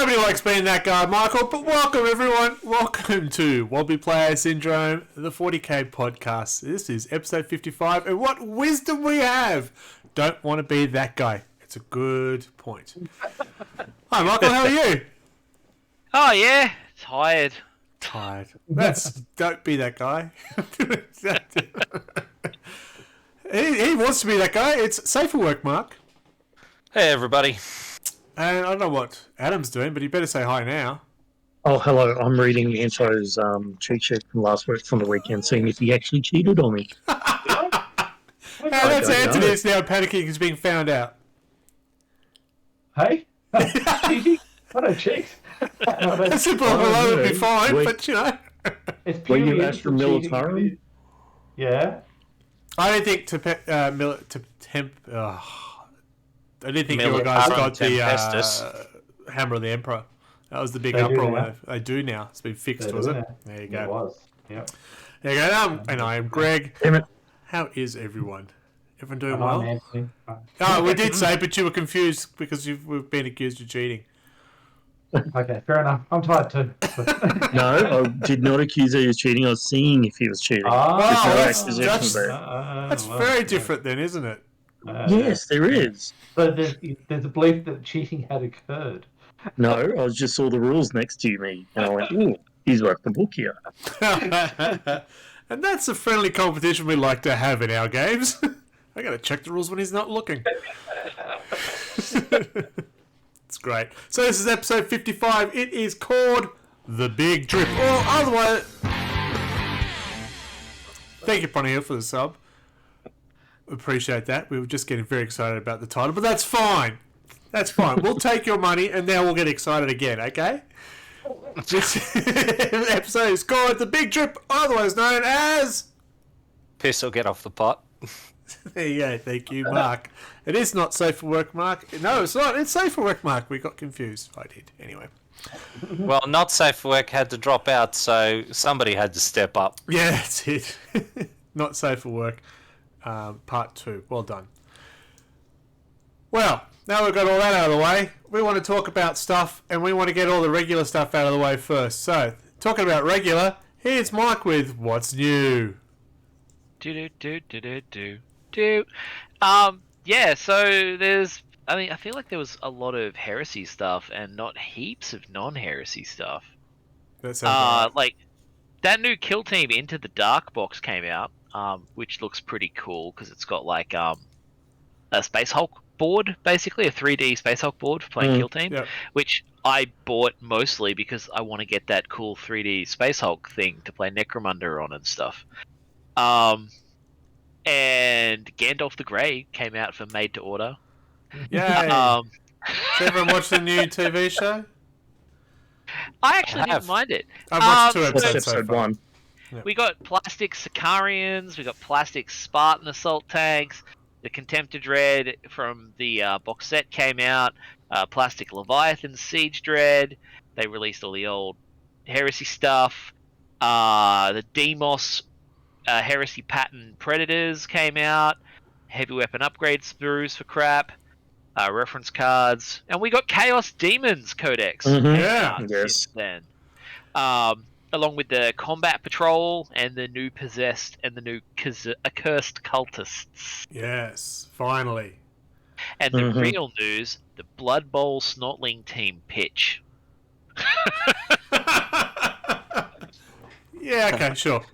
Nobody likes being that guy, Michael, but welcome everyone. Welcome to Wobbly Player Syndrome, the 40k podcast. This is episode 55, and what wisdom we have. Don't want to be that guy. It's a good point. Hi, Michael, how are you? Oh, yeah. Tired. Don't be that guy. he wants to be that guy. It's safer work, Mark. Hey, everybody. And I don't know what Adam's doing, but he better say hi now. Oh, hello. I'm reading Enzo's cheat sheet from last week from the weekend, seeing if he actually cheated on me. That's Anthony is now panicking. He's being found out. Hey? Cheating? I don't cheat. A simple hello would be fine, but you know. It's Were you purely Astra cheating. Militarum? Yeah. I don't think I didn't think you guys got the Hammer of the Emperor. That was the big uproar. They do now. It's been fixed, was it? There you go. It was. Yep. There you go. And I am Greg. Damn it. How is everyone? Everyone doing I'm well? Anthony. Oh, we did say, but you were confused because we've been accused of cheating. Okay, fair enough. I'm tired too. No, I did not accuse you of cheating. I was seeing if he was cheating. That's very different then, isn't it? Yes, there is. But there's a belief that cheating had occurred. No, I just saw the rules next to me, and I went, ooh, he's worked the book here. And that's a friendly competition we like to have in our games. I gotta check the rules when he's not looking. It's great. So this is episode 55. It is called The Big Drip. Or otherwise... Thank you, Pony Hill, for the sub. Appreciate that. We were just getting very excited about the title, but that's fine. That's fine. We'll take your money and now we'll get excited again, okay? This episode is called The Big Drip, otherwise known as... Piss or get off the pot. There you go. Thank you, Mark. It is not safe for work, Mark. No, it's not. It's safe for work, Mark. We got confused. I did. Anyway. Well, not safe for work had to drop out, so somebody had to step up. Yeah, that's it. Not safe for work. Part 2. Well done. Well, now we've got all that out of the way, we want to talk about stuff, and we want to get all the regular stuff out of the way first. So, talking about regular, here's Mike with What's New. Yeah, so I feel like there was a lot of heresy stuff and not heaps of non-heresy stuff. That sounds right. Like, that new Kill Team Into the Dark box came out, which looks pretty cool because it's got like a Space Hulk board, basically a 3D Space Hulk board for playing Kill Team, which I bought mostly because I want to get that cool 3D Space Hulk thing to play Necromunda on and stuff. And Gandalf the Grey came out for Made to Order. Yay! Has everyone watched the new TV show? I actually didn't mind it. I've watched 2 episodes episode so far. 1. We got plastic Sicarians, we got plastic Spartan assault tanks, the Contemptor Dread from the box set came out, plastic Leviathan Siege Dread, they released all the old Heresy stuff, the Demos Heresy Pattern Predators came out, heavy weapon upgrade sprues for crap, reference cards, and we got Chaos Demons Codex. Yeah, yes. Then, along with the Combat Patrol and the new Possessed and the new Accursed Cultists. Yes, finally. And the real news, the Blood Bowl Snortling team pitch. Yeah, okay, sure.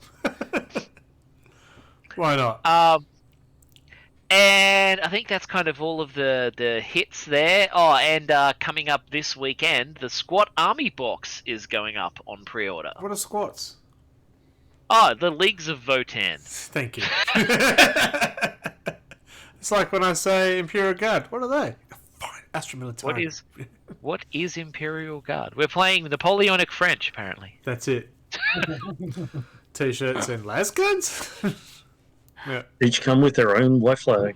Why not? And I think that's kind of all of the hits there. Oh, and coming up this weekend, the Squat Army box is going up on pre-order. What are squats? Oh, the Leagues of Votan. Thank you. It's like when I say Imperial Guard. What are they? Fine, Astra Militarum. What is Imperial Guard? We're playing Napoleonic French, apparently. That's it. T-shirts and las guns. Yeah. Each come with their own white flag.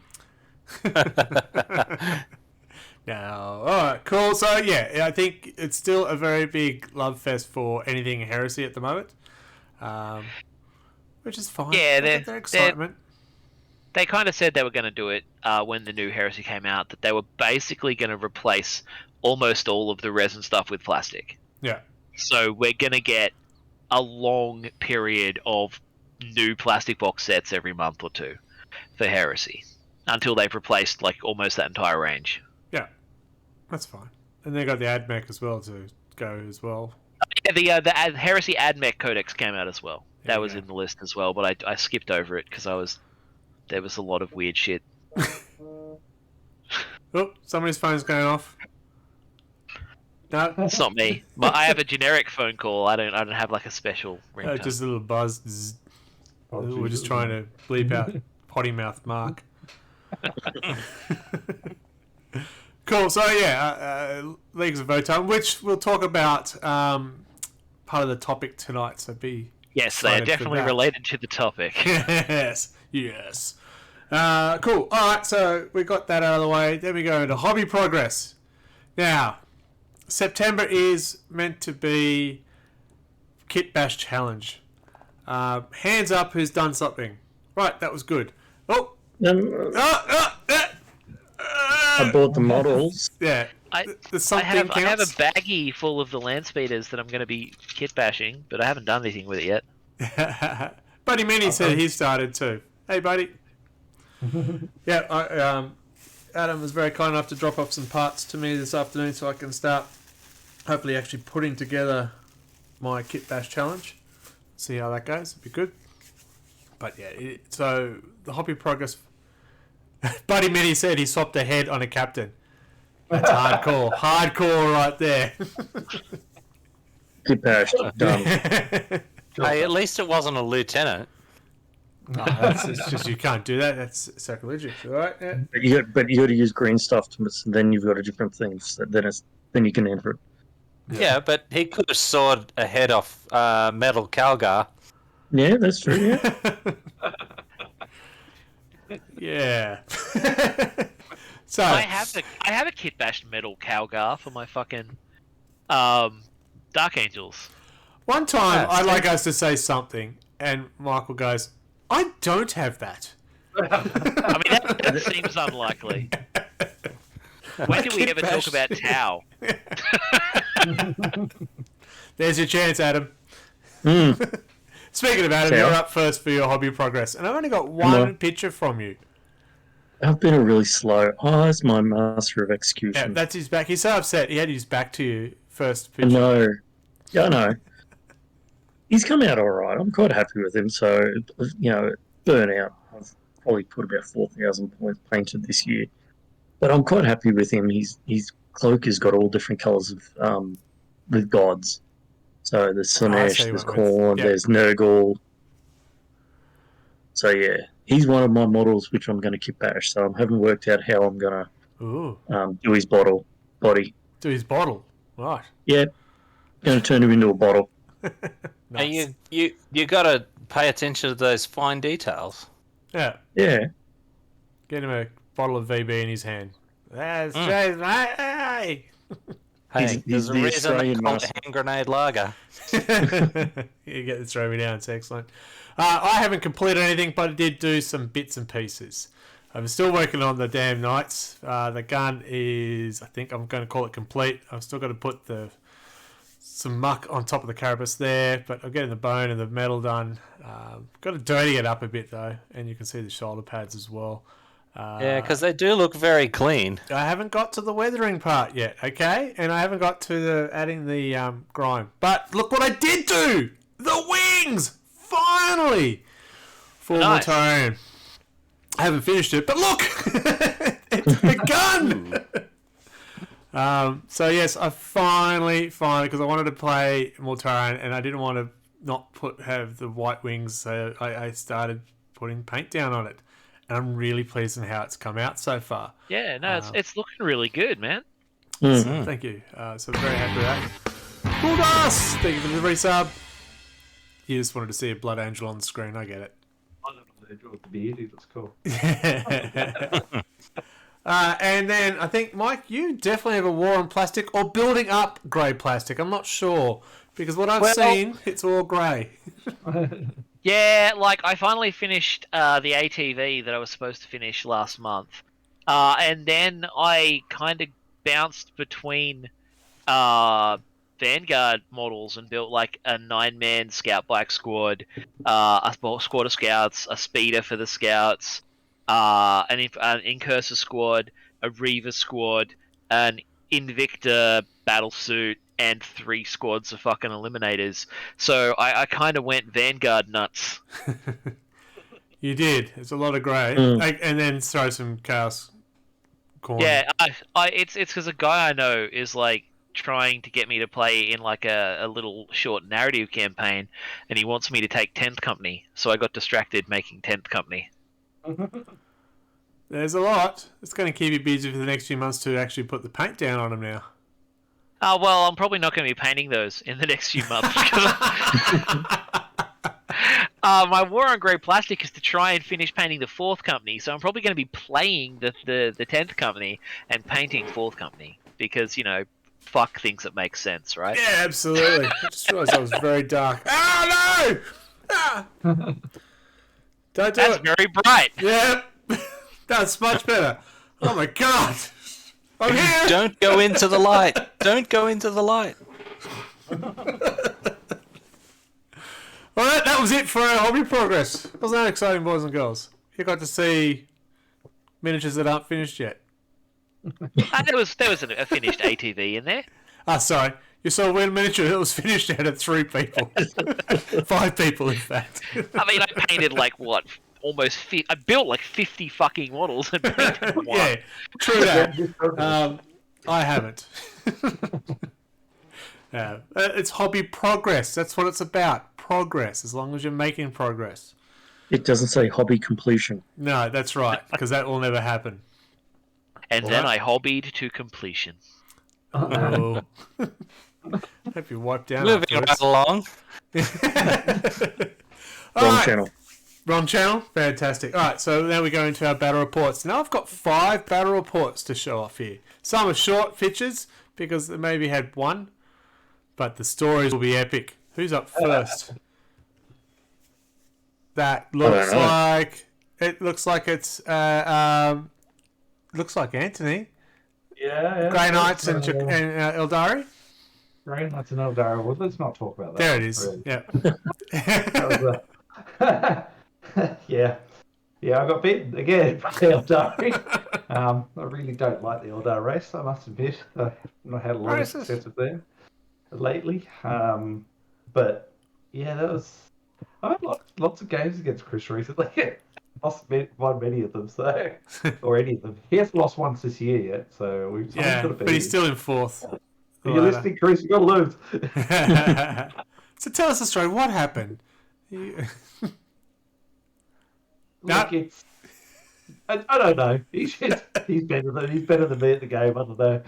Now, alright, cool. So, yeah, I think it's still a very big love fest for anything heresy at the moment. Which is fine. Yeah, their excitement. They kind of said they were going to do it when the new heresy came out, that they were basically going to replace almost all of the resin stuff with plastic. Yeah. So we're gonna get a long period of new plastic box sets every month or two for Heresy until they've replaced like almost that entire range. Yeah. That's fine. And they got the AdMech as well to go as well. Yeah, the Heresy AdMech Codex came out as well. There That you was go. in the list as well, but I skipped over it because there was a lot of weird shit. Oh, somebody's phone's going off. No, It's not me. But I have a generic phone call. I don't have like a special ringtone. just a little buzz. Zzz. Oh, We're just Jesus. trying to bleep out potty mouth Mark. Cool. So yeah, Leagues of Votan, which we'll talk about part of the topic tonight. So be Yes, they are excited for definitely that. related to the topic. yes. Cool. All right. So we got that out of the way. Then we go into hobby progress. Now, September is meant to be Kit Bash Challenge. Hands up who's done something. Right, that was good. Oh! I bought the models. Yeah. I There's I something have a counts. baggie full of the land speeders that I'm going to be kit bashing, but I haven't done anything with it yet. Buddy Minnie said he started too. Hey, buddy. Yeah, Adam was very kind enough to drop off some parts to me this afternoon so I can start hopefully actually putting together my Kit Bash challenge. See how that goes. It'd be good. But yeah, so the hobby progress. Buddy Minnie said he swapped a head on a captain. That's hardcore. Hardcore right there. Kit Bash done. Hey, at least it wasn't a lieutenant. No, it's just you can't do that. That's sacrilegious, all right? Yeah. But you got to use green stuff to then you've got a different thing. So then you can enter it. Yeah, but he could have sawed a head off Metal Calgar. Yeah, that's true. Yeah. Yeah. So I have a kit bashed metal Calgar for my fucking Dark Angels. one time Yeah, I'd like us to say something, and Michael goes, "I don't have that." I mean, that seems unlikely. When did we Kit ever Bash. talk about Tau? There's your chance, Adam. Mm. Speaking of Adam, Tau. you're up first for your hobby progress, and I've only got one on. picture from you. I've been a really slow. Oh, that's my master of Yeah, execution. that's his back. He's so upset. He had his back to you first picture. No. Yeah, I know. He's come out all right. I'm quite happy with him. So, burnout. I've probably put about 4,000 points painted this year. But I'm quite happy with him. His cloak has got all different colours of with gods. So there's I Slanesh, see there's what it means. Khorne, Yeah. there's Nurgle. So yeah, he's one of my models which I'm going to kit bash. So I haven't worked out how I'm going Ooh, to do his body. do his bottle. Right. Yeah, going to turn him into a bottle. Nice. And you got to pay attention to those fine details. Yeah. Yeah, Get him a bottle of VB in his hand. That's Mm. Jason. Hey. Hey, He's there's a the reason they Australian call it master. hand grenade lager. You get the throw me down. It's excellent. I haven't completed anything, but I did do some bits and pieces. I'm still working on the damn knights. The gun is, I think I'm going to call it complete. I've still got to put some muck on top of the carapace there, but I'm getting the bone and the metal done. Got to dirty it up a bit though, and you can see the shoulder pads as well. Yeah, because they do look very clean. I haven't got to the weathering part yet, okay? And I haven't got to the adding the grime. But look what I did do! The wings! Finally! For Nice. Mortarion. I haven't finished it, but look! It's begun! So yes, I finally, because I wanted to play Mortarion and I didn't want to not have the white wings, so I started putting paint down on it. And I'm really pleased with how it's come out so far. Yeah, no, it's looking really good, man. So, thank you. So I'm very happy with that. Cool Gus! Thank you for the resub. You just wanted to see a blood angel on the screen. I get it. I don't know they drew the beard. He looks cool. And then I think, Mike, you definitely have a war on plastic or building up grey plastic. I'm not sure. Because what I've seen, it's all grey. Yeah, like I finally finished the ATV that I was supposed to finish last month, and then I kind of bounced between Vanguard models and built like a 9-man scout bike squad, a squad of scouts, a speeder for the scouts, an Incursor squad, a Reaver squad, an Invicta battle suit, and 3 squads of fucking Eliminators. So I kind of went Vanguard nuts. You did. It's a lot of grey. And then throw some Chaos Corn. Yeah, it's because a guy I know is like trying to get me to play in like a little short narrative campaign, and he wants me to take 10th Company. So I got distracted making 10th Company. There's a lot. It's going to keep you busy for the next few months to actually put the paint down on them now. Well, I'm probably not going to be painting those in the next few months. My war on grey plastic is to try and finish painting the 4th Company, so I'm probably going to be playing the 10th Company and painting 4th Company because, you know, fuck things that make sense, right? Yeah, absolutely. I just realised that was very dark. Oh, no! Ah! Don't do That's it. very bright. Yeah, that's much better. Oh, my God. I'm here. Don't go into the light. Don't go into the light. All right, that was it for our hobby progress. Wasn't that exciting, boys and girls? You got to see miniatures that aren't finished yet. There was a finished ATV in there. Ah, sorry. You saw one miniature that was finished out of 3 people. 5 people, in fact. I mean, I painted like what? I built like 50 fucking models and painted one. Yeah, true that. I haven't. Yeah, it's hobby progress. That's what it's about. Progress, as long as you're making progress. It doesn't say hobby completion. No, that's right, because that will never happen. And then I hobbied to completion. Oh. Hope you wipe down. Moving right along. Wrong channel. Wrong channel? Fantastic. Alright, so now we go into our battle reports. Now I've got 5 battle reports to show off here. Some are short features, because they maybe had 1, but the stories will be epic. Who's up first? That looks like... It looks like it's... looks like Anthony. Yeah. Grey Knights and Eldari. Grey Knights and Eldari. Well, let's not talk about that. There it is. Really. Yeah. That was yeah. Yeah, I got beaten again by the Eldari. I really don't like the Eldar race, I must admit. I've not had a lot of success with them lately. But yeah, that was... I've had lots of games against Chris recently. Won many of them, so... or any of them. He hasn't lost once this year yet, so we've Yeah, got to beat but he's him. still in 4th. You're listening, Chris, you've got to lose. So tell us the story. What happened? Look, it's... I don't know. He's better than me at the game. I don't know.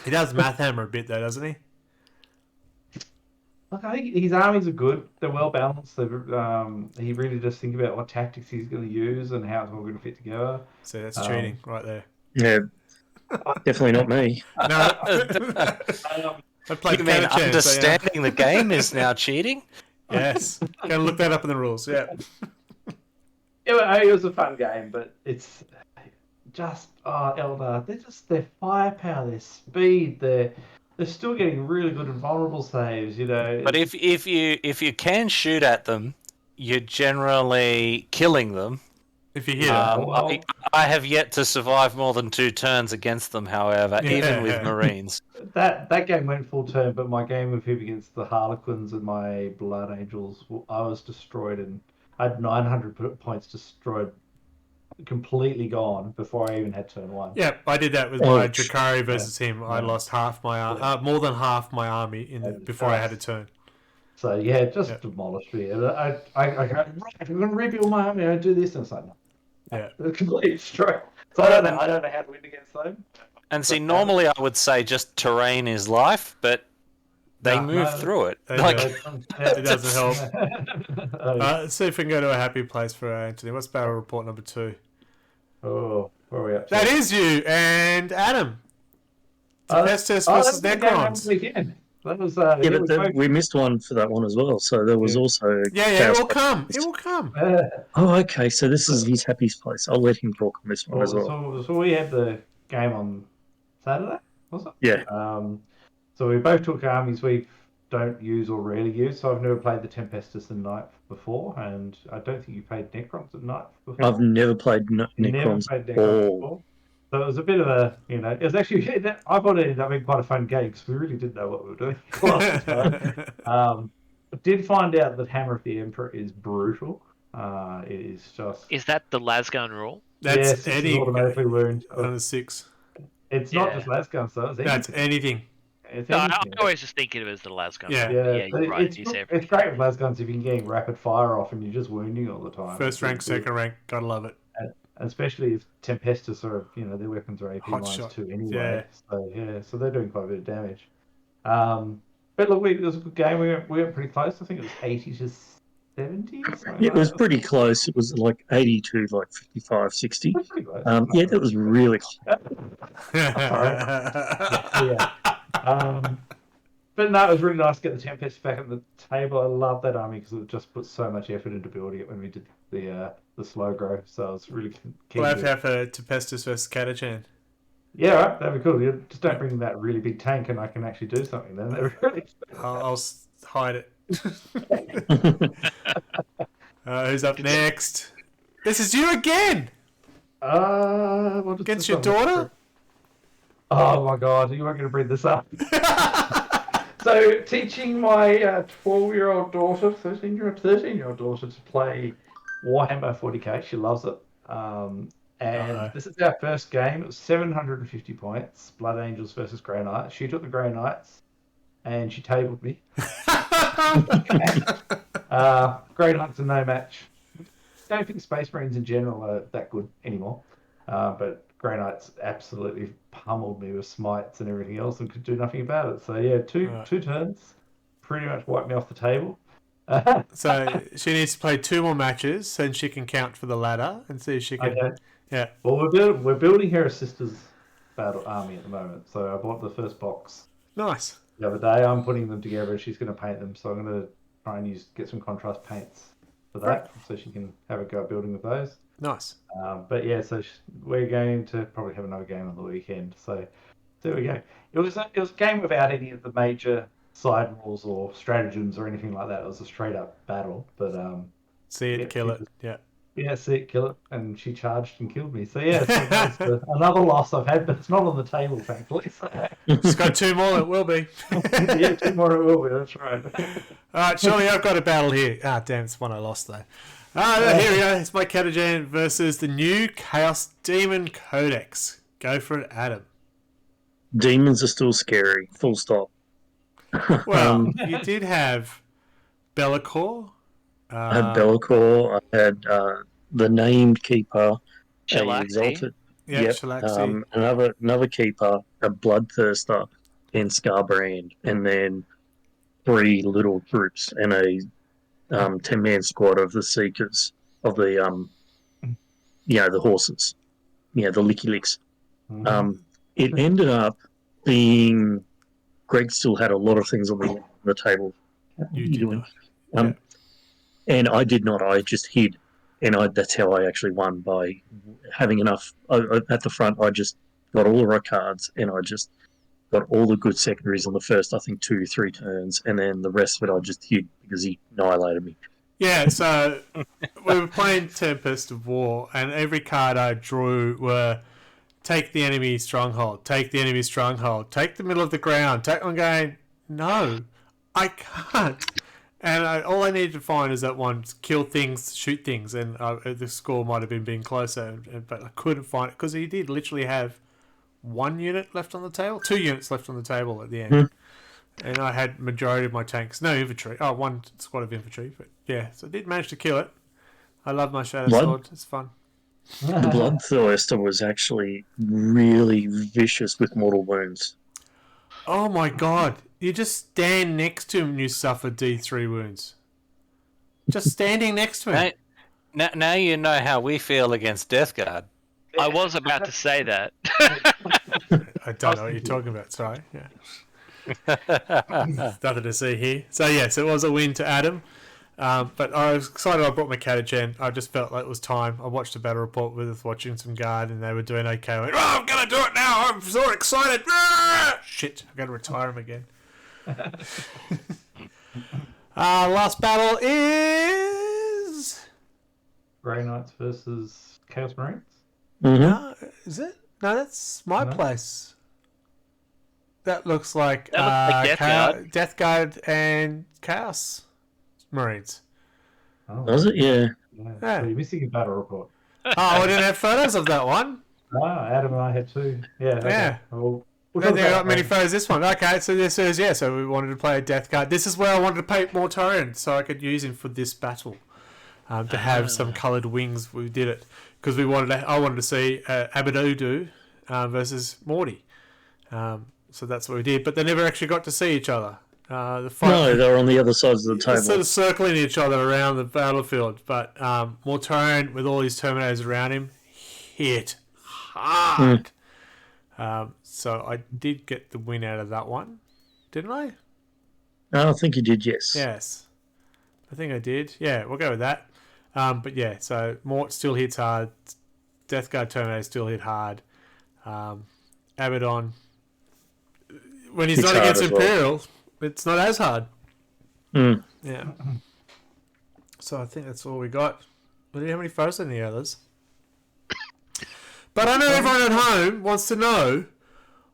He does math hammer a bit though, doesn't he? Look, I think his armies are good. They're well balanced. He really does think about what tactics he's going to use and how it's all going to fit together. So that's cheating right there. Yeah, definitely not me. No. I played You mean Counter-Champ, understanding the game is now cheating? So, yes. Going to look that up in the rules, yeah. It was a fun game, but it's just Eldar. Their firepower, their speed, they're still getting really good and vulnerable saves. You know. But if you can shoot at them, you're generally killing them. If you hit it. I have yet to survive more than 2 turns against them, however, even with Marines. That game went full turn, but my game with him against the Harlequins and my Blood Angels, I was destroyed, and I had 900 points destroyed, completely gone before I even had turn 1. Yeah, I did that with my Drakari versus him. I lost half my more than half my army before I had a turn. So yeah, just demolished me. And I go, right, I'm going to rebuild my army. I do this, and it's like, no. Yeah, Completely destroyed. So I don't know how to win against them. And see, normally I would say just terrain is life, but they move through it. It doesn't help. Let's see if we can go to a happy place for Anthony. What's battle report number 2? Oh, where are we up to? That is you and Adam. Estes versus Necrons. That was We missed one for that one as well. So there was also it will come. It will come. Oh, okay. So this is his happy place. I'll let him talk on this one as well. So we had the game on Saturday, was it? Yeah. So we both took armies we don't use or rarely use. So I've never played the Tempestus and Knight before, and I don't think you played Necrons at Knight before. I've never played Never Necrons played at Necrons all. before. So it was a bit of a, it was actually, I thought it ended up being quite a fun game because we really didn't know what we were doing a lot of the time. I did find out that Hammer of the Emperor is brutal. It is just... Is that the Lasgun rule? That's yes, any automatically wound. on a 6. It's not just Lasguns, though. It's That's anything. It's No, I anything. always just think of it as the Lasgun Yeah. rule. Yeah, Yeah, you're right. it's, It's it's everything. great with Lasguns if you can get rapid fire off and you're just wounding all the time. First rank, It's really second rank, gotta love it. good. Especially if Tempestus are, their weapons are AP Hot minus shot. 2 anyway. Yeah. So they're doing quite a bit of damage. But look, it was a good game. We went pretty close. I think it was 80 to 70. It was pretty close. It was like 80 to like 55, 60. Pretty close. Yeah, that was really close. Yeah. But no, it was really nice to get the Tempest back at the table. I love that army because it just put so much effort into building it when we did the slow grow. So I was really keen. We'll have to have a Tempestus versus Catachan. Yeah, right. That'd be cool. You just don't bring that really big tank, and I can actually do something. Then that'd be really. I'll hide it. Who's up next? This is you again. What is Against this your one? daughter? Oh my god, you weren't going to bring this up. So, teaching my 12-year-old daughter, 13-year-old daughter to play Warhammer 40k. She loves it. And this is our first game. It was 750 points. Blood Angels versus Grey Knights. She took the Grey Knights, and she tabled me. Grey Knights are no match. Don't think Space Marines in general are that good anymore. But Grey Knights absolutely pummeled me with smites and everything else and could do nothing about it. So yeah, two turns, pretty much wiped me off the table. So she needs to play 2 more matches so she can count for the ladder and see if she can. Okay. Yeah. Well, we're building her a sister's battle army at the moment. So I bought the first box Nice. the other day. I'm putting them together and she's going to paint them. So I'm going to try and get some contrast paints for that so she can have a go at building with those. Nice. But yeah, so we're going to probably have another game on the weekend. So there we go. It was a game without any of the major side rules or stratagems or anything like that. It was a straight up battle. But See it, kill it. Yeah. yeah, see it, kill it, and she charged and killed me. So yeah, that's another loss I've had, but it's not on the table, thankfully. So. Just got 2 more. It will be. Yeah, 2 more it will be. That's right. All right, surely I've got a battle here. Ah, damn, it's one I lost though. Here we go. It's my Catachan versus the new Chaos Demon Codex. Go for it, Adam. Demons are still scary. Full stop. Well, you did have Be'lakor. I had Be'lakor. I had the named keeper, a Shalaxi. exalted. Yeah, Yep. Shalaxi. Another keeper, a bloodthirster, and Scarbrand, and then 3 little troops and a 10-man squad of the Seekers of the the horses, the Licky Licks. It ended up being Greg still had a lot of things on the table. You did not. And I did not. I just hid, and that's how I actually won by having enough at the front. I just got all the right cards, and I just got all the good secondaries on the first, I think, 2-3 turns, and then the rest of it I just hid because he annihilated me. Yeah, so we were playing Tempest of War, and every card I drew were take the enemy stronghold, take the enemy stronghold, take the middle of the ground. I'm going, no, I can't. And all I needed to find is that one, kill things, shoot things, and the score might have been being closer, but I couldn't find it because he did literally have 1 unit left on the table, 2 units left on the table at the end. And I had majority of my tanks, no infantry. Oh, 1 squad of infantry, but yeah, so I did manage to kill it. I love my Shadow Sword, it's fun. The Bloodthirster was actually really vicious with mortal wounds. Oh my god, you just stand next to him and you suffer D3 wounds. Just standing next to him. Now you know how we feel against Death Guard. I was about to say that. I don't know what you're talking about, sorry. Yeah. Nothing to see here. So yes, it was a win to Adam. But I was excited I brought my Catachan. I just felt like it was time. I watched a battle report with watching some guard and they were doing okay. I went, I'm going to do it now. I'm so excited. Shit, I've got to retire him again. Last battle is... Grey Knights versus Chaos Marines. Mm-hmm. Is it? No, that's my place. That looks like, That looks like Death Guard and Chaos Marines. Oh, Was it? Yeah. yeah. So you're missing a battle report. I didn't have photos of that one. Adam and I had two. Yeah. Okay. Yeah. We'll I talk don't think I about got many that. photos this one. Okay, so this is, so we wanted to play a Death Guard. This is where I wanted to paint Mortarion so I could use him for this battle. To have some coloured wings. We did it because I wanted to see Abadoodoo versus Morty. So that's what we did. But they never actually got to see each other. The fight, No, they were on the other sides of the they're table. sort of circling each other around the battlefield. But Mortarion, with all his Terminators around him, hit hard. So I did get the win out of that one, didn't I? I think you did, yes. Yes. I think I did. Yeah, we'll go with that. But yeah, so Mort still hits hard. Death Guard Terminator still hit hard. Abaddon, when he's Hits not hard against as well. Imperial, it's not as hard. Mm. Yeah. So I think that's all we got. We didn't have any photos of any others. But I know everyone at home wants to know,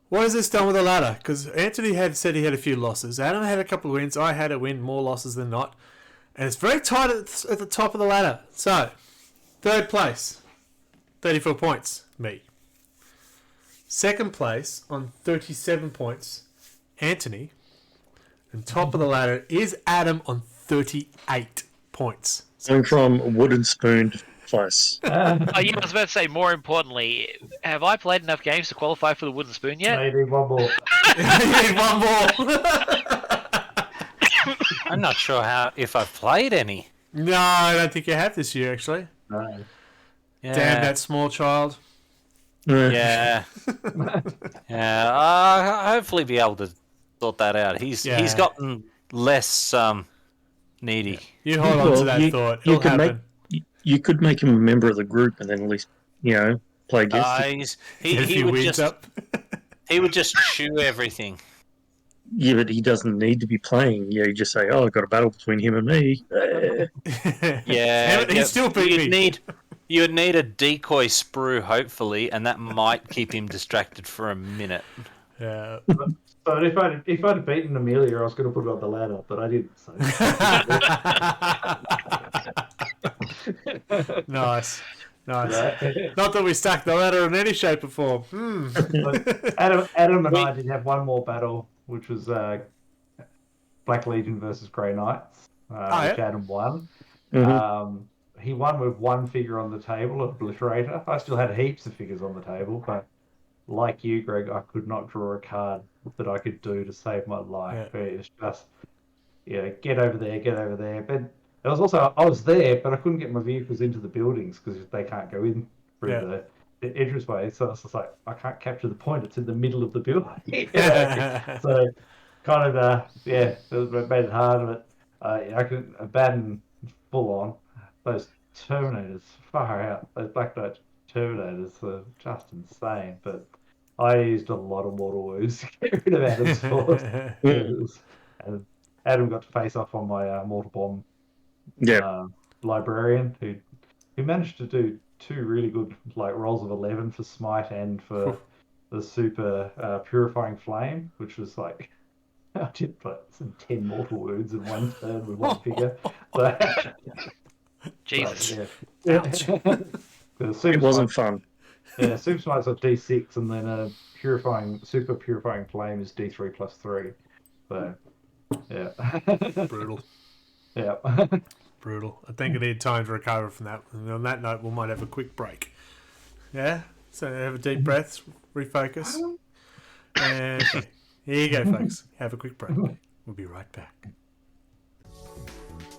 what is this done with the ladder? Because Anthony had said he had a few losses. Adam had a couple of wins. I had a win, more losses than not. And it's very tight at the top of the ladder. So, third place, 34 points, me. Second place on 37 points, Anthony. And top of the ladder is Adam on 38 points. I'm from Wooden Spoon place. Oh, yeah, I was about to say, more importantly, have I played enough games to qualify for the Wooden Spoon yet? Maybe one more. You need one more. I'm not sure if I've played any. No, I don't think you have this year, actually. No. Yeah. Damn that small child. Yeah. Yeah. I'll hopefully be able to sort that out. He's gotten less needy. You hold on to that thought. It'll happen. You could make him a member of the group and then at least, play against him. Get a He few would wins just up. he would just chew everything. Yeah, but he doesn't need to be playing. Yeah, you just say, "Oh, I've got a battle between him and me." Yeah, He still beat me. You'd need a decoy sprue, hopefully, and that might keep him distracted for a minute. Yeah. But if I'd have beaten Amelia, I was going to put it on the ladder, but I didn't. So. Nice. Yeah. Not that we stacked the ladder in any shape or form. But Adam and I did have one more battle, which was Black Legion versus Grey Knights, which Adam won. Mm-hmm. He won with one figure on the table, Obliterator. I still had heaps of figures on the table, but like you, Greg, I could not draw a card that I could do to save my life. Yeah. It's just, get over there. But it was also, I was there, but I couldn't get my vehicles into the buildings because they can't go in through the entranceway. So it's just like, I can't capture the point. It's in the middle of the building. So kind of, it made it hard. But I could abandon full on. Those Terminators, far out. Those Black Knight Terminators are just insane. But I used a lot of mortal wounds to get rid of Adam's force. And Adam got to face off on my mortal bomb librarian, who managed to do two really good rolls of 11 for smite and for the super purifying flame, which was like I did some 10 mortal wounds in one turn with one figure. So, Jesus. It wasn't fun. Yeah, super smite's a D6, and then super purifying flame is D3 plus 3. So yeah, Brutal. yeah. Brutal. I think I need time to recover from that. And on that note, we might have a quick break. Yeah? So have a deep breath, refocus. And here you go, folks. Have a quick break. We'll be right back.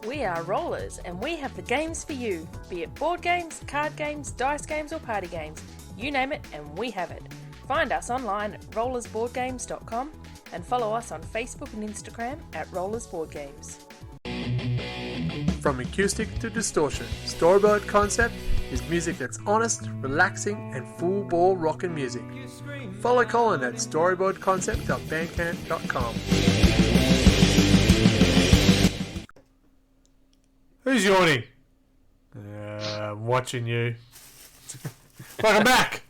We are Rollers, and we have the games for you. Be it board games, card games, dice games, or party games. You name it, and we have it. Find us online at rollersboardgames.com and follow us on Facebook and Instagram at rollersboardgames. From acoustic to distortion, Storyboard Concept is music that's honest, relaxing, and full ball rockin' music. Follow Colin at storyboardconcept.bandcamp.com. Who's yawning? I'm watching you. Welcome back!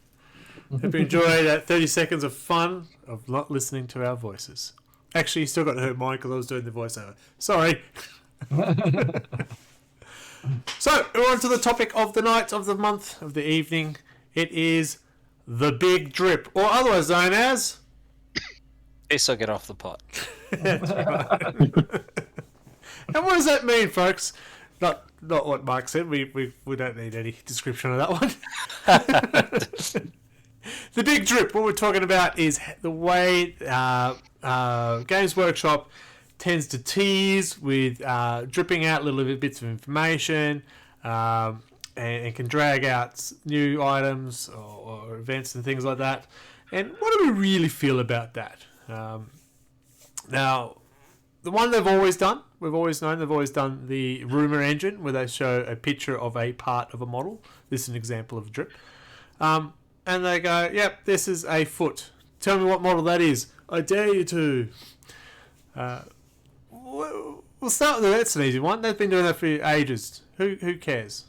Hope you enjoyed that 30 seconds of fun of not listening to our voices. Actually, you still got to hurt mine because I was doing the voiceover. Sorry. So, we're on to the topic of the night, of the month, of the evening. It is the Big Drip, or otherwise known as... Yes, I get off the pot. That's right. And what does that mean, folks? Not what Mark said. We don't need any description of that one. The Big Drip, what we're talking about is the way Games Workshop tends to tease with dripping out little bits of information and can drag out new items or events and things like that. And what do we really feel about that? Now, the one they've always done, we've always known they've always done the rumour engine where they show a picture of a part of a model. This is an example of a drip. And they go, yep, this is a foot. Tell me what model that is. I dare you to. We'll start with that's an easy one. They've been doing that for ages. Who cares?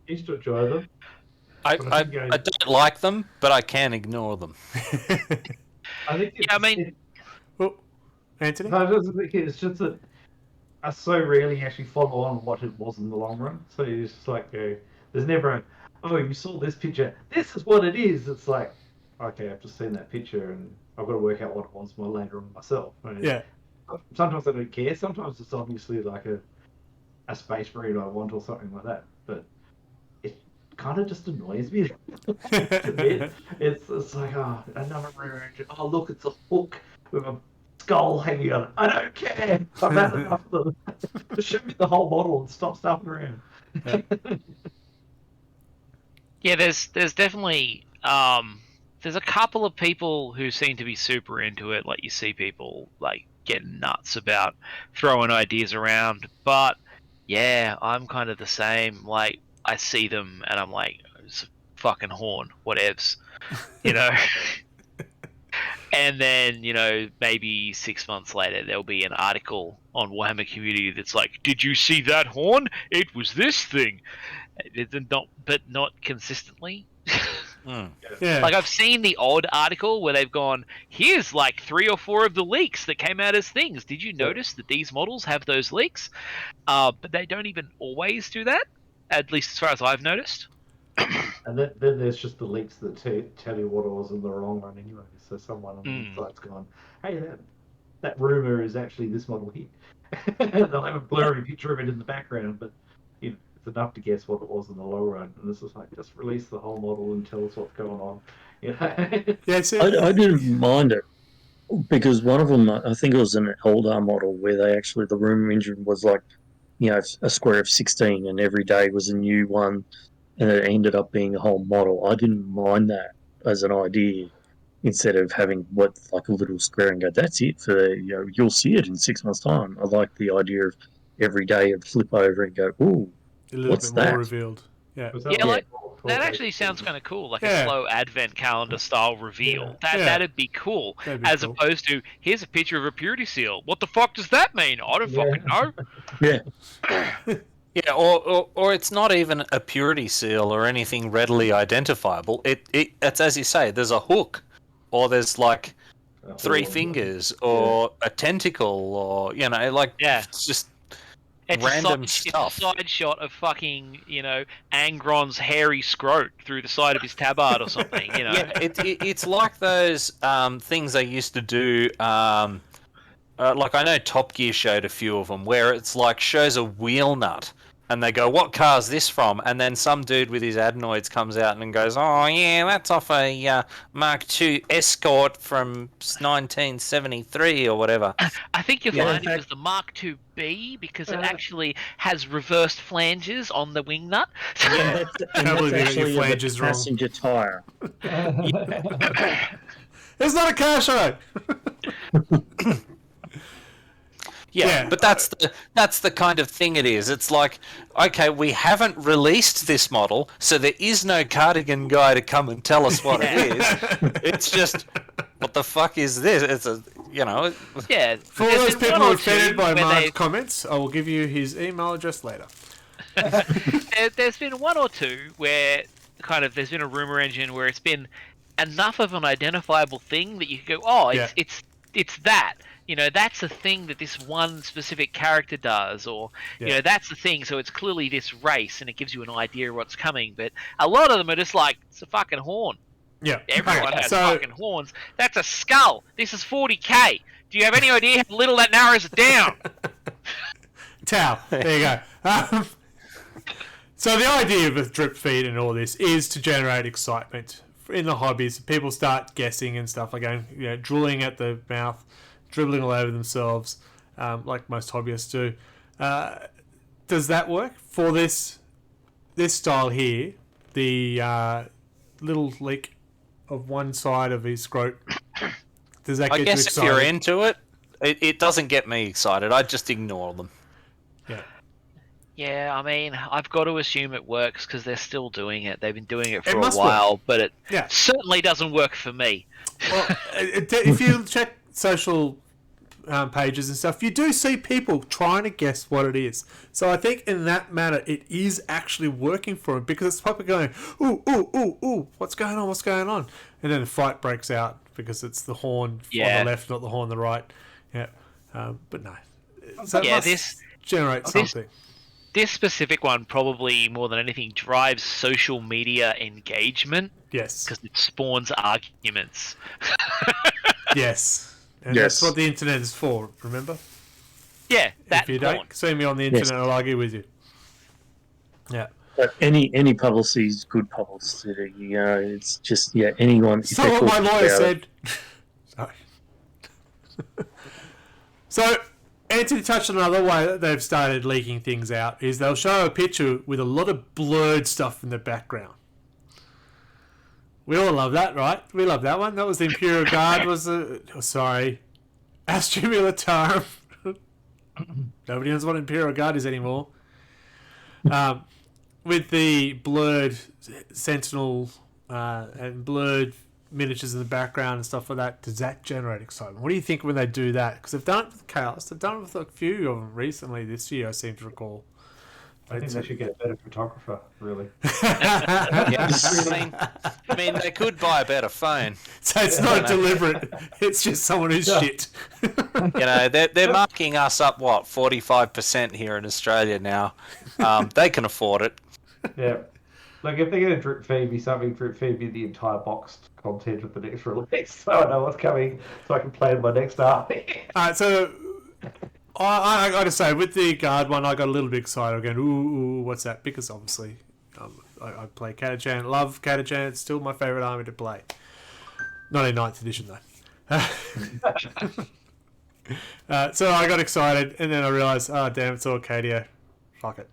Used to enjoy them. I don't like them, but I can ignore them. I think Well, Anthony? No, it's just that I so rarely actually follow on what it was in the long run. So it's just like, there's never a, oh, you saw this picture, this is what it is. It's like, okay, I've just seen that picture and I've got to work out what it was more later on myself. Yeah. Sometimes I don't care. Sometimes it's obviously like a space marine I want or something like that. But it kind of just annoys me. It's like, oh, another rare engine. Oh, look, it's a hook with a skull hanging on it. I don't care. I've had enough of them. Just show me the whole model and stop stuffing around. Yeah, there's definitely there's a couple of people who seem to be super into it. Like you see people like getting nuts about throwing ideas around, but yeah, I'm kind of the same. Like I see them and I'm like, it's a fucking horn, whatevs, you know. And then, you know, maybe 6 months later, there'll be an article on Warhammer Community that's like, did you see that horn? It was this thing. But not consistently. Yeah. Like, I've seen the odd article where they've gone, here's like 3 or 4 of the leaks that came out as things. Did you notice that these models have those leaks? But they don't even always do that, at least as far as I've noticed. And then there's just the leaks that tell you what it was in the wrong run anyway. So someone on the site's gone, hey, that rumour is actually this model here. They'll have a blurry picture of it in the background, but you know, it's enough to guess what it was in the low run. And this is like, just release the whole model and tell us what's going on. You know? Yeah, it's I didn't mind it because one of them, I think it was an Eldar model where they actually, the room engine was like, you know, a square of 16 and every day was a new one. And it ended up being a whole model. I didn't mind that as an idea, instead of having like a little square and go, that's it for, you know, you'll see it in 6 months' time. I like the idea of every day I'd flip over and go, ooh, a little what's bit that? more revealed. Yeah. Yeah, like that actually sounds kind of cool, like a slow advent calendar style reveal. That'd be cool, as opposed to here's a picture of a purity seal. What the fuck does that mean? I don't fucking know. Yeah. Yeah, or it's not even a purity seal or anything readily identifiable. It's as you say, there's a hook, or there's like 3 fingers, or a tentacle, or you know, like it's just random stuff. It's a side shot of fucking, you know, Angron's hairy scrote through the side of his tabard or something. You know, Yeah, it's like those things they used to do. Like I know Top Gear showed a few of them where it's like shows a wheel nut. And they go, what car's this from? And then some dude with his adenoids comes out and goes, oh, yeah, that's off a Mark II Escort from 1973 or whatever. I think you'll find it was the Mark II-B because it actually has reversed flanges on the wing nut. Yeah, and Can't believe that's you got your actually flanges a wrong. passenger tyre. It's not a car show! Yeah. but that's the kind of thing it is. It's like, okay, we haven't released this model, so there is no cardigan guy to come and tell us what it is. It's just, what the fuck is this? It's a, Yeah. For all there's those been people one or offended two by where Mark's they- comments, I will give you his email address later. There's been one or two where kind of there's been a rumor engine where it's been enough of an identifiable thing that you can go, oh, Yeah. it's that. That's the thing that this one specific character does, or Yeah. that's the thing. So it's clearly this race, and it gives you an idea of what's coming. But a lot of them are just like, it's a fucking horn. Yeah. Everyone Okay, has so fucking horns. That's a skull. This is 40k. Do you have any idea how little that narrows it down? Tau. There you go. So the idea of a drip feed and all this is to generate excitement in the hobbies. People start guessing and stuff, like going, drooling at the mouth, dribbling all over themselves, like most hobbyists do. Does that work for this style here? The little leak of one side of his scrot. Does that get I you guess if excited? you're into it, it doesn't get me excited. I just ignore them. Yeah. Yeah, I mean, I've got to assume it works because they're still doing it. They've been doing it for a must while, but it Yeah. certainly doesn't work for me. Well, if you check social pages and stuff, you do see people trying to guess what it is. So I think in that matter, it is actually working for them, because it's probably going, ooh, ooh, ooh, ooh, what's going on? What's going on? And then the fight breaks out because it's the horn on Yeah. the left, not the horn on the right. Yeah, but no. So it Yeah, must generate this- something. This specific one probably more than anything drives social media engagement Yes, because it spawns arguments. yes, and Yes. that's what the internet is for. Remember, Yeah, that if you porn. don't see me on the internet, Yes. I'll argue with you. Yeah. But any publicity is good publicity. It's just anyone. if So they're what my talking lawyer about it- said. Sorry. So Anthony touched on another way that they've started leaking things out is they'll show a picture with a lot of blurred stuff in the background. We all love that, right? We love that one. That was the Imperial Guard. Astra Militarum. Nobody knows what Imperial Guard is anymore. With the blurred Sentinel and blurred miniatures in the background and stuff like that, does that generate excitement? What do you think when they do that? Because they've done it with Chaos. They've done it with a few of them recently this year, I seem to recall. I think they should get a better photographer, really. Yes. I mean, they could buy a better phone. So it's not deliberate. It's just someone who's Yeah. shit. They're marking us up, 45% here in Australia now. They can afford it. Yeah. Look, if they're going to drip feed me something, drip feed me the entire boxed content of the next release, so I know what's coming, so I can plan my next army. Alright, so I got to say, with the guard one, I got a little bit excited. I'm going, ooh, what's that? Because obviously, I play Catachan, love Catachan. It's still my favourite army to play. Not in 9th edition, though. So I got excited, and then I realised, oh, damn, it's all Cadia. Fuck it.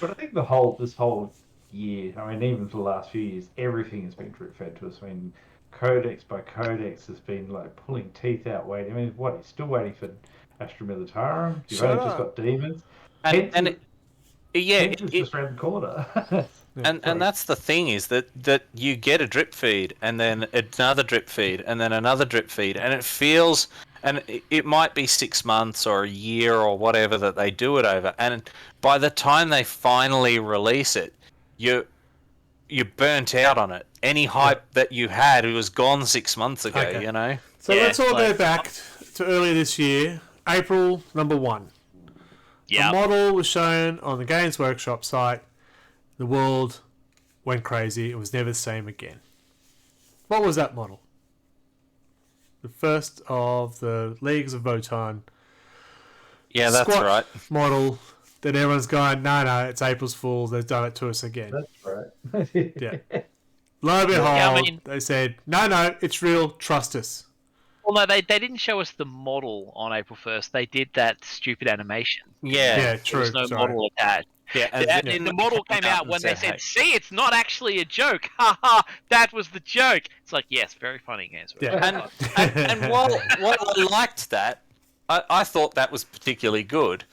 But I think this whole year, I mean, even for the last few years, everything has been drip fed to us. I mean, codex by codex has been like pulling teeth out, waiting. I mean, what? You're still waiting for Astra Militarum? You've Shut only just up. got demons. And It's just around the corner. And that's the thing, is that you get a drip feed and then another drip feed and then another drip feed, and it feels, and it might be 6 months or a year or whatever that they do it over, and by the time they finally release it, you're burnt out on it. Any hype that you had, it was gone 6 months ago. Okay. So Yeah, let's all go like- back to earlier this year, April #1. Yeah. The model was shown on the Games Workshop site. The world went crazy. It was never the same again. What was that model? The first of the Leagues of Votan Yeah, that's squat right. model that everyone's going, no, it's April's Fools. They've done it to us again. That's right. Yeah. Lo and behold, Yeah, I mean- they said, no, it's real. Trust us. Well, no, they didn't show us the model on April 1st. They did that stupid animation. Yeah. Yeah, There true. was no Sorry. model attached. Yeah, And then the model came out when they and said, "See, it's not actually a joke. Ha ha! That was the joke." It's like, yes, very funny, Games. Yeah. And while I liked that, I thought that was particularly good.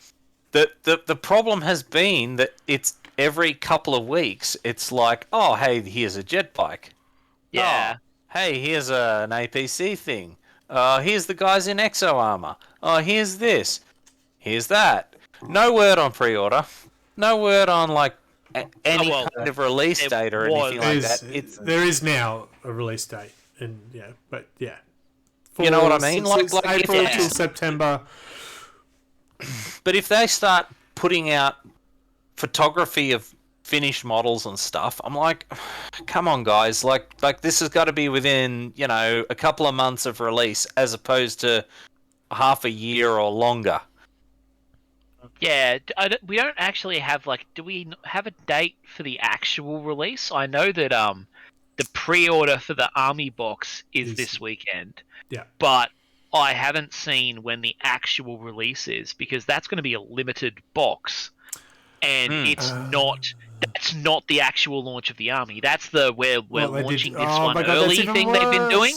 The problem has been that it's every couple of weeks. It's like, oh, hey, here's a jet bike. Yeah. Oh, hey, here's an APC thing. Here's the guys in exo armor. Oh, here's this. Here's that. No word on pre-order. No word on like any well, kind of release date or anything like that. There is now a release date, and but yeah. You know what I mean? Like April if till September. But if they start putting out photography of finished models and stuff, I'm like, come on, guys! Like this has got to be within a couple of months of release, as opposed to half a year or longer. Yeah, we don't actually have do we have a date for the actual release? I know that the pre-order for the Army box is this weekend. Yeah. But I haven't seen when the actual release is, because that's going to be a limited box, and that's not the actual launch of the Army. That's we're launching this one early thing they've been doing.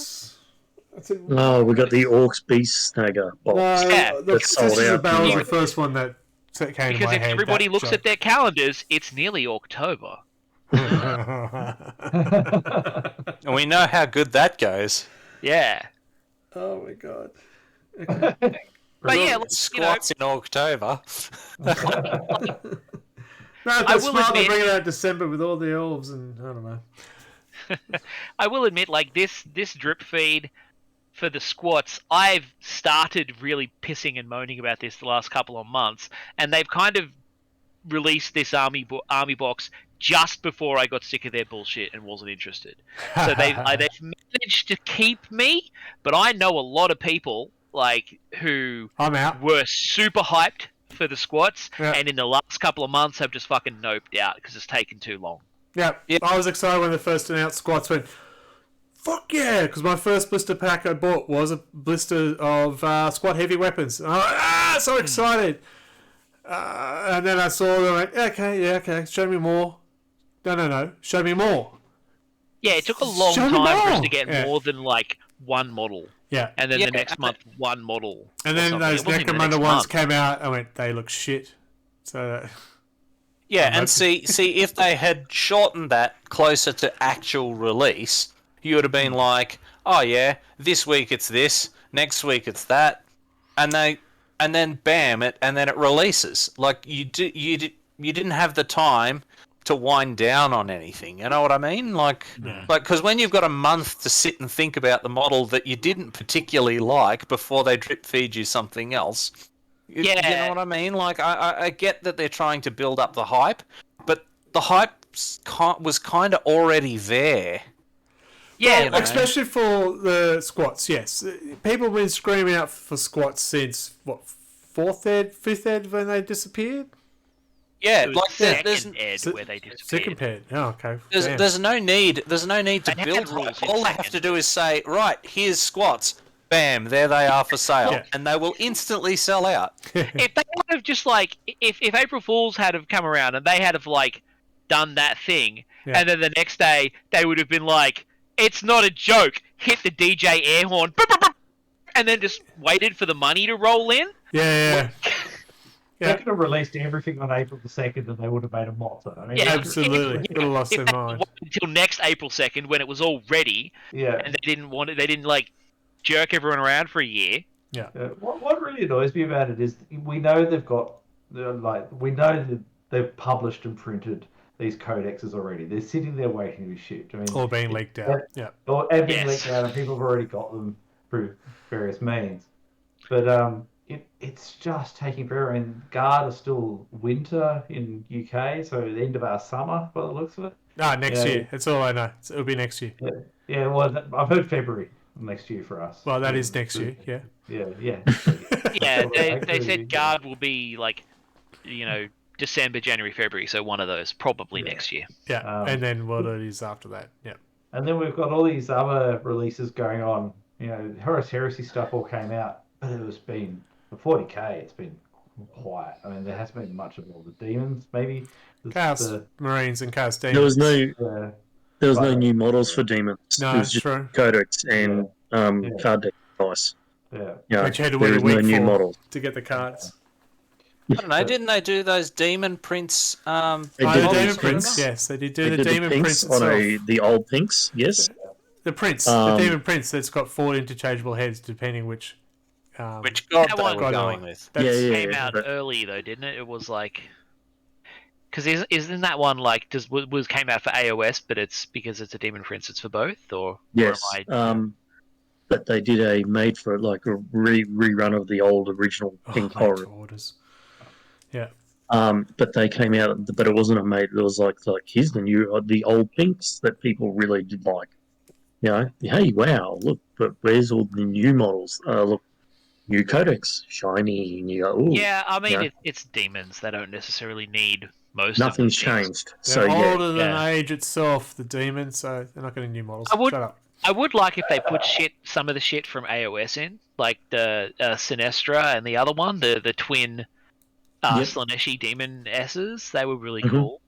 No, we got the Orcs Beast Snagger box. Yeah. That's sold out. That was the first one that came to my Because if head. everybody looks at their calendars, it's nearly October. And we know how good that goes. Yeah. Oh my god. Okay. But yeah, Squats in October. No, that's smart to bring it out in December with all the elves, and I don't know. I will admit, this drip feed for the squats, I've started really pissing and moaning about this the last couple of months, and they've kind of released this army box just before I got sick of their bullshit and wasn't interested. So they've managed to keep me, but I know a lot of people who I'm out. were super hyped for the squats, and in the last couple of months have just fucking noped out because it's taken too long. Yeah, I was excited when they first announced squats. Went, fuck yeah! Because my first blister pack I bought was a blister of squat heavy weapons. And I was so excited. And then I saw them. I went, okay, show me more. No, show me more. Yeah, it took a long time for us to get more than one model. Yeah. And then the next month, one model. And then those Necromunda ones came out. I went, they look shit. So. Yeah, and see, if they had shortened that closer to actual release, you would have been like, oh yeah, this week it's this, next week it's that, and then bam, and then it releases. Like you didn't have the time to wind down on anything. You know what I mean? Because when you've got a month to sit and think about the model that you didn't particularly like before they drip feed you something else. You know what I mean? I get that they're trying to build up the hype, but the hype was kind of already there. Yeah, especially for the squats. Yes, people have been screaming out for squats since fifth ed when they disappeared. Yeah, second ed where they disappeared. Second ed. Oh, okay. There's no need to build rules. All they have to do is say, right, here's squats. Bam, there they are for sale, and they will instantly sell out. If they would have just if April Fools had have come around and they had have done that thing, and then the next day they would have been like, it's not a joke, hit the DJ air horn, and then just waited for the money to roll in. Yeah. They could have released everything on April the 2nd and they would have made a motto. I mean, absolutely. Would have lost their mind. Until next April 2nd when it was all ready. Yeah. And they didn't jerk everyone around for a year. Yeah. What really annoys me about it is we know they've published and printed these codexes already. They're sitting there waiting to be shipped. I mean, or being leaked out. Yeah. Or being leaked out, and people have already got them through various means. But it's just taking forever. And Guard is still winter in UK, so the end of our summer by the looks of it. Next year. That's all I know. It'll be next year. Yeah, well, I've heard February next year for us. Well, that is next year, yeah. Yeah. Yeah, they said Guard will be December, January, February, so one of those, probably next year. Yeah, and then what it is after that, yeah. And then we've got all these other releases going on. Horus Heresy stuff all came out, but it's been, for 40k, it's been quiet. I mean, there hasn't been much of all the demons, maybe. Chaos Marines and Chaos Demons. There was no new models for demons. No, it was that's just true. Codex and card deck price. Yeah. You know, Which you had to there wait a is no week new for models. to get the cards. I don't know. Didn't they do those Demon Prince? They Oh, did the these Demon pinks. Prince, yes, they did do They the did Demon the Prince pinks on itself. the old pinks, yes. The Prince, Um, the Demon Prince that's got 4 interchangeable heads depending which. Which god That they one were got going on. with? That's, Came out but- early though, didn't it? It was like, because isn't that one like was came out for AOS, but it's because it's a Demon Prince, it's for both, or Yes. Or am But they did a made for like a rerun of the old original Pink made Horror. to orders. Yeah. But they came out, but it wasn't a made. It was like here's the old pinks that people really did like. You know, hey, wow, look, but where's all the new models? Look, new codex, shiny, and you go, ooh, yeah, I mean yeah. it's demons. They don't necessarily need most. Nothing's of the things. changed. They're So yeah, older than yeah. age itself, the demon, so they're not getting new models. I would- Shut up. I would like if they put some of the shit from AOS in, like the Sinestra and the other one, the twin Yep. Slaneshi demon S's. They were really Mhm. cool.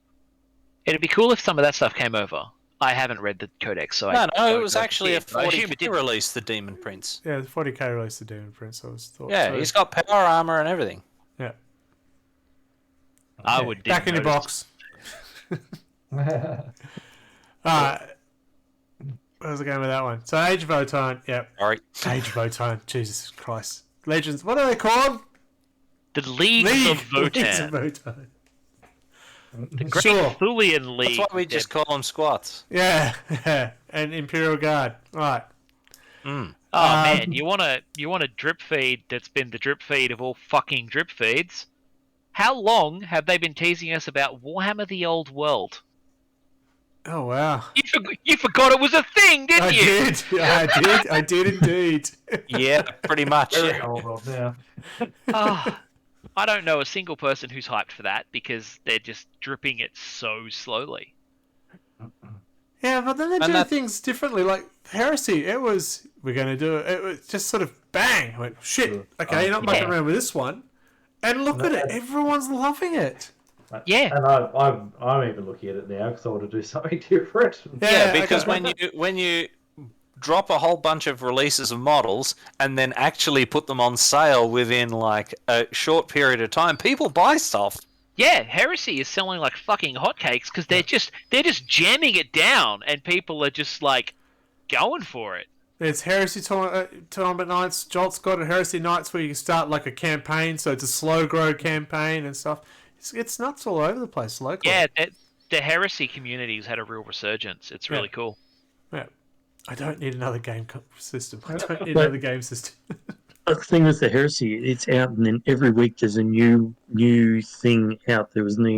It'd be cool if some of that stuff came over. I haven't read the codex, so I No, it don't was know if actually it a did. I assume 40 it did. release, the Demon Prince. Yeah, the 40k released the Demon Prince, I was thought. Yeah, so, he's got power armor and everything. yeah. I Yeah, would back in your notice. box. Where was I going with that one? So Age of Votan, yep. Sorry. Age of Votan, Jesus Christ. Legends, what are they called? The Leagues of Leagues of Votan. Votan. The Great Sure. Thulian League. That's why we just call them squats. Yeah, and Imperial Guard. Right. Mm. Oh Um, man, you want a drip feed that's been the drip feed of all fucking drip feeds? How long have they been teasing us about Warhammer: The Old World? Oh, wow. You forgot it was a thing, didn't I you? did. Yeah, I did indeed. Yeah, pretty much. Very old of now. Ah, I don't know a single person who's hyped for that because they're just dripping it so slowly. Yeah, but then they And do that- things differently. Like Heresy, we're going to do it. It was just sort of bang. I went, shit. Okay, you're not Yeah. mucking around with this one. And look at it. Everyone's loving it. Yeah. And I'm even looking at it now because I want to do something different. Yeah, because okay. when you drop a whole bunch of releases of models and then actually put them on sale within like a short period of time, people buy stuff. Yeah, Heresy is selling like fucking hotcakes because they're just jamming it down and people are just like going for it. There's Heresy Tournament Nights. Jolt's got a Heresy Nights where you can start like a campaign, so it's a slow grow campaign and stuff. It's nuts all over the place locally. Yeah, the Heresy community's had a real resurgence. It's really cool. Yeah. I don't need another game system. I don't need But- another game system. the thing with the Heresy, it's out, and then every week there's a new thing out. There's no,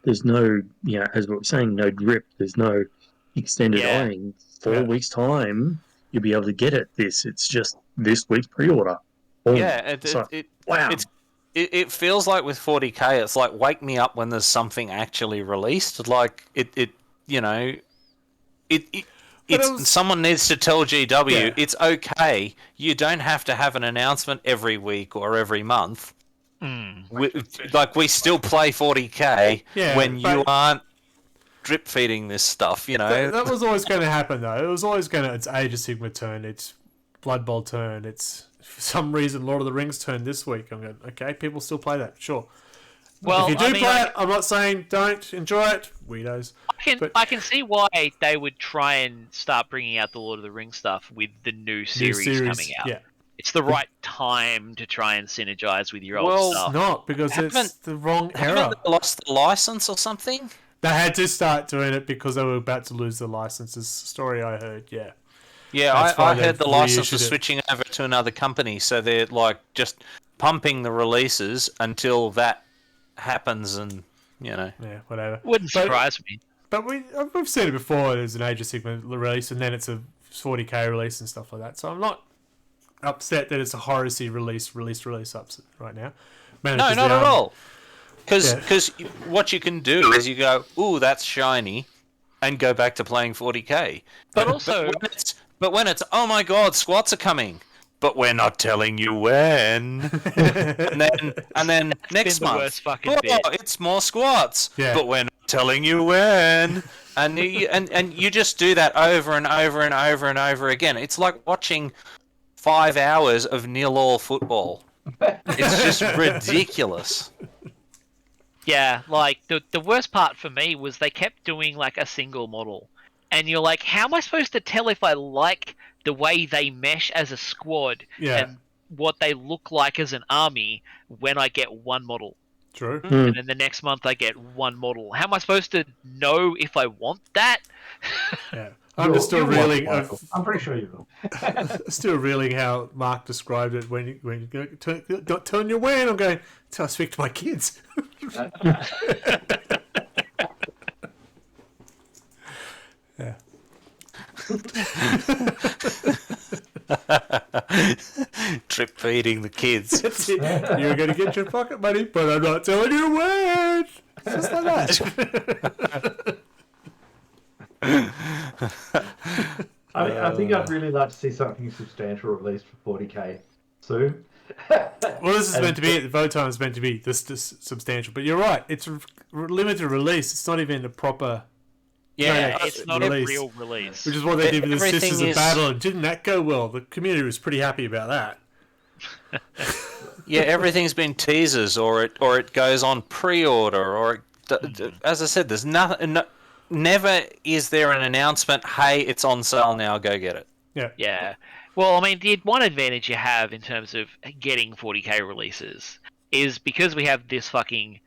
you know, as we were saying, no drip. There's no extended Yeah. eyeing. 4 Yeah. weeks time, you'll be able to get it. It's just this week's pre-order. Boom. Yeah, So, it wow. it feels like with 40k, it's like wake me up when there's something actually released. Like it you know, was- someone needs to tell GW Yeah. it's okay. You don't have to have an announcement every week or every month. We still play 40k Yeah, when you but- aren't drip feeding this stuff. You know, That was always going to happen, though. It was always going to. It's Age of Sigma turn. It's Blood Bowl turn. It's for some reason Lord of the Rings turn this week. I'm going. Okay, people still play that. Sure. Well, if you do I mean, play like, it, I'm not saying don't enjoy it. Weirdos. but- I can see why they would try and start bringing out the Lord of the Rings stuff with the new series, coming out. Yeah. It's the right time to try and synergize with your Well, old It's stuff. not because it's Haven't- the wrong era. haven't they lost the license or something? They had to start doing it because they were about to lose the licenses. Story I heard. Yeah. Yeah, That's why I heard they've the license reissued is it. switching over to another company, so they're like just pumping the releases until that happens, and you know. Yeah. Whatever. Wouldn't But- surprise me. But we've seen it before. There's an Age of Sigma release, and then it's a 40k release and stuff like that. So I'm not upset that it's a Heresy release ups right now. No, Manages not the at arm. all. Because Yeah. what you can do is you go, ooh, that's shiny, and go back to playing 40k. But also, But when it's oh my god, squats are coming, but we're not telling you when. and then next been the month, worst fucking oh, bit. it's more squats, Yeah. but we're not telling you when. And you just do that over and over and over and over again. It's like watching 5 hours of nil-all football. It's just ridiculous. Yeah, like the worst part for me was they kept doing like a single model, and you're like, how am I supposed to tell if I like the way they mesh as a squad Yeah. and what they look like as an army when I get one model, True. and then the next month I get one model? How am I supposed to know if I want that? Yeah. I'm just still reeling. I'm pretty sure you will. Still reeling how Mark described it when you go, turn your way, and I'm going, that's how I speak to my kids. Yeah. Trip feeding the kids. That's it. You're going to get your pocket money, but I'm not telling you when. It's just like that. I think I'd really like to see something substantial released for 40k soon. Well, this is meant to be, the vote time is meant to be this substantial, but you're right. It's a limited release. It's not even a proper. Yeah, It's not a real release. Which is what they did with the Everything Sisters of is- Battle, and didn't that go well? The community was pretty happy about that. Yeah, everything's been teasers, or it goes on pre-order, or as I said, there's nothing. Never is there an announcement. Hey, it's on sale now. Go get it. Yeah. Yeah. Well, I mean, the one advantage you have in terms of getting 40k releases is because we have this fucking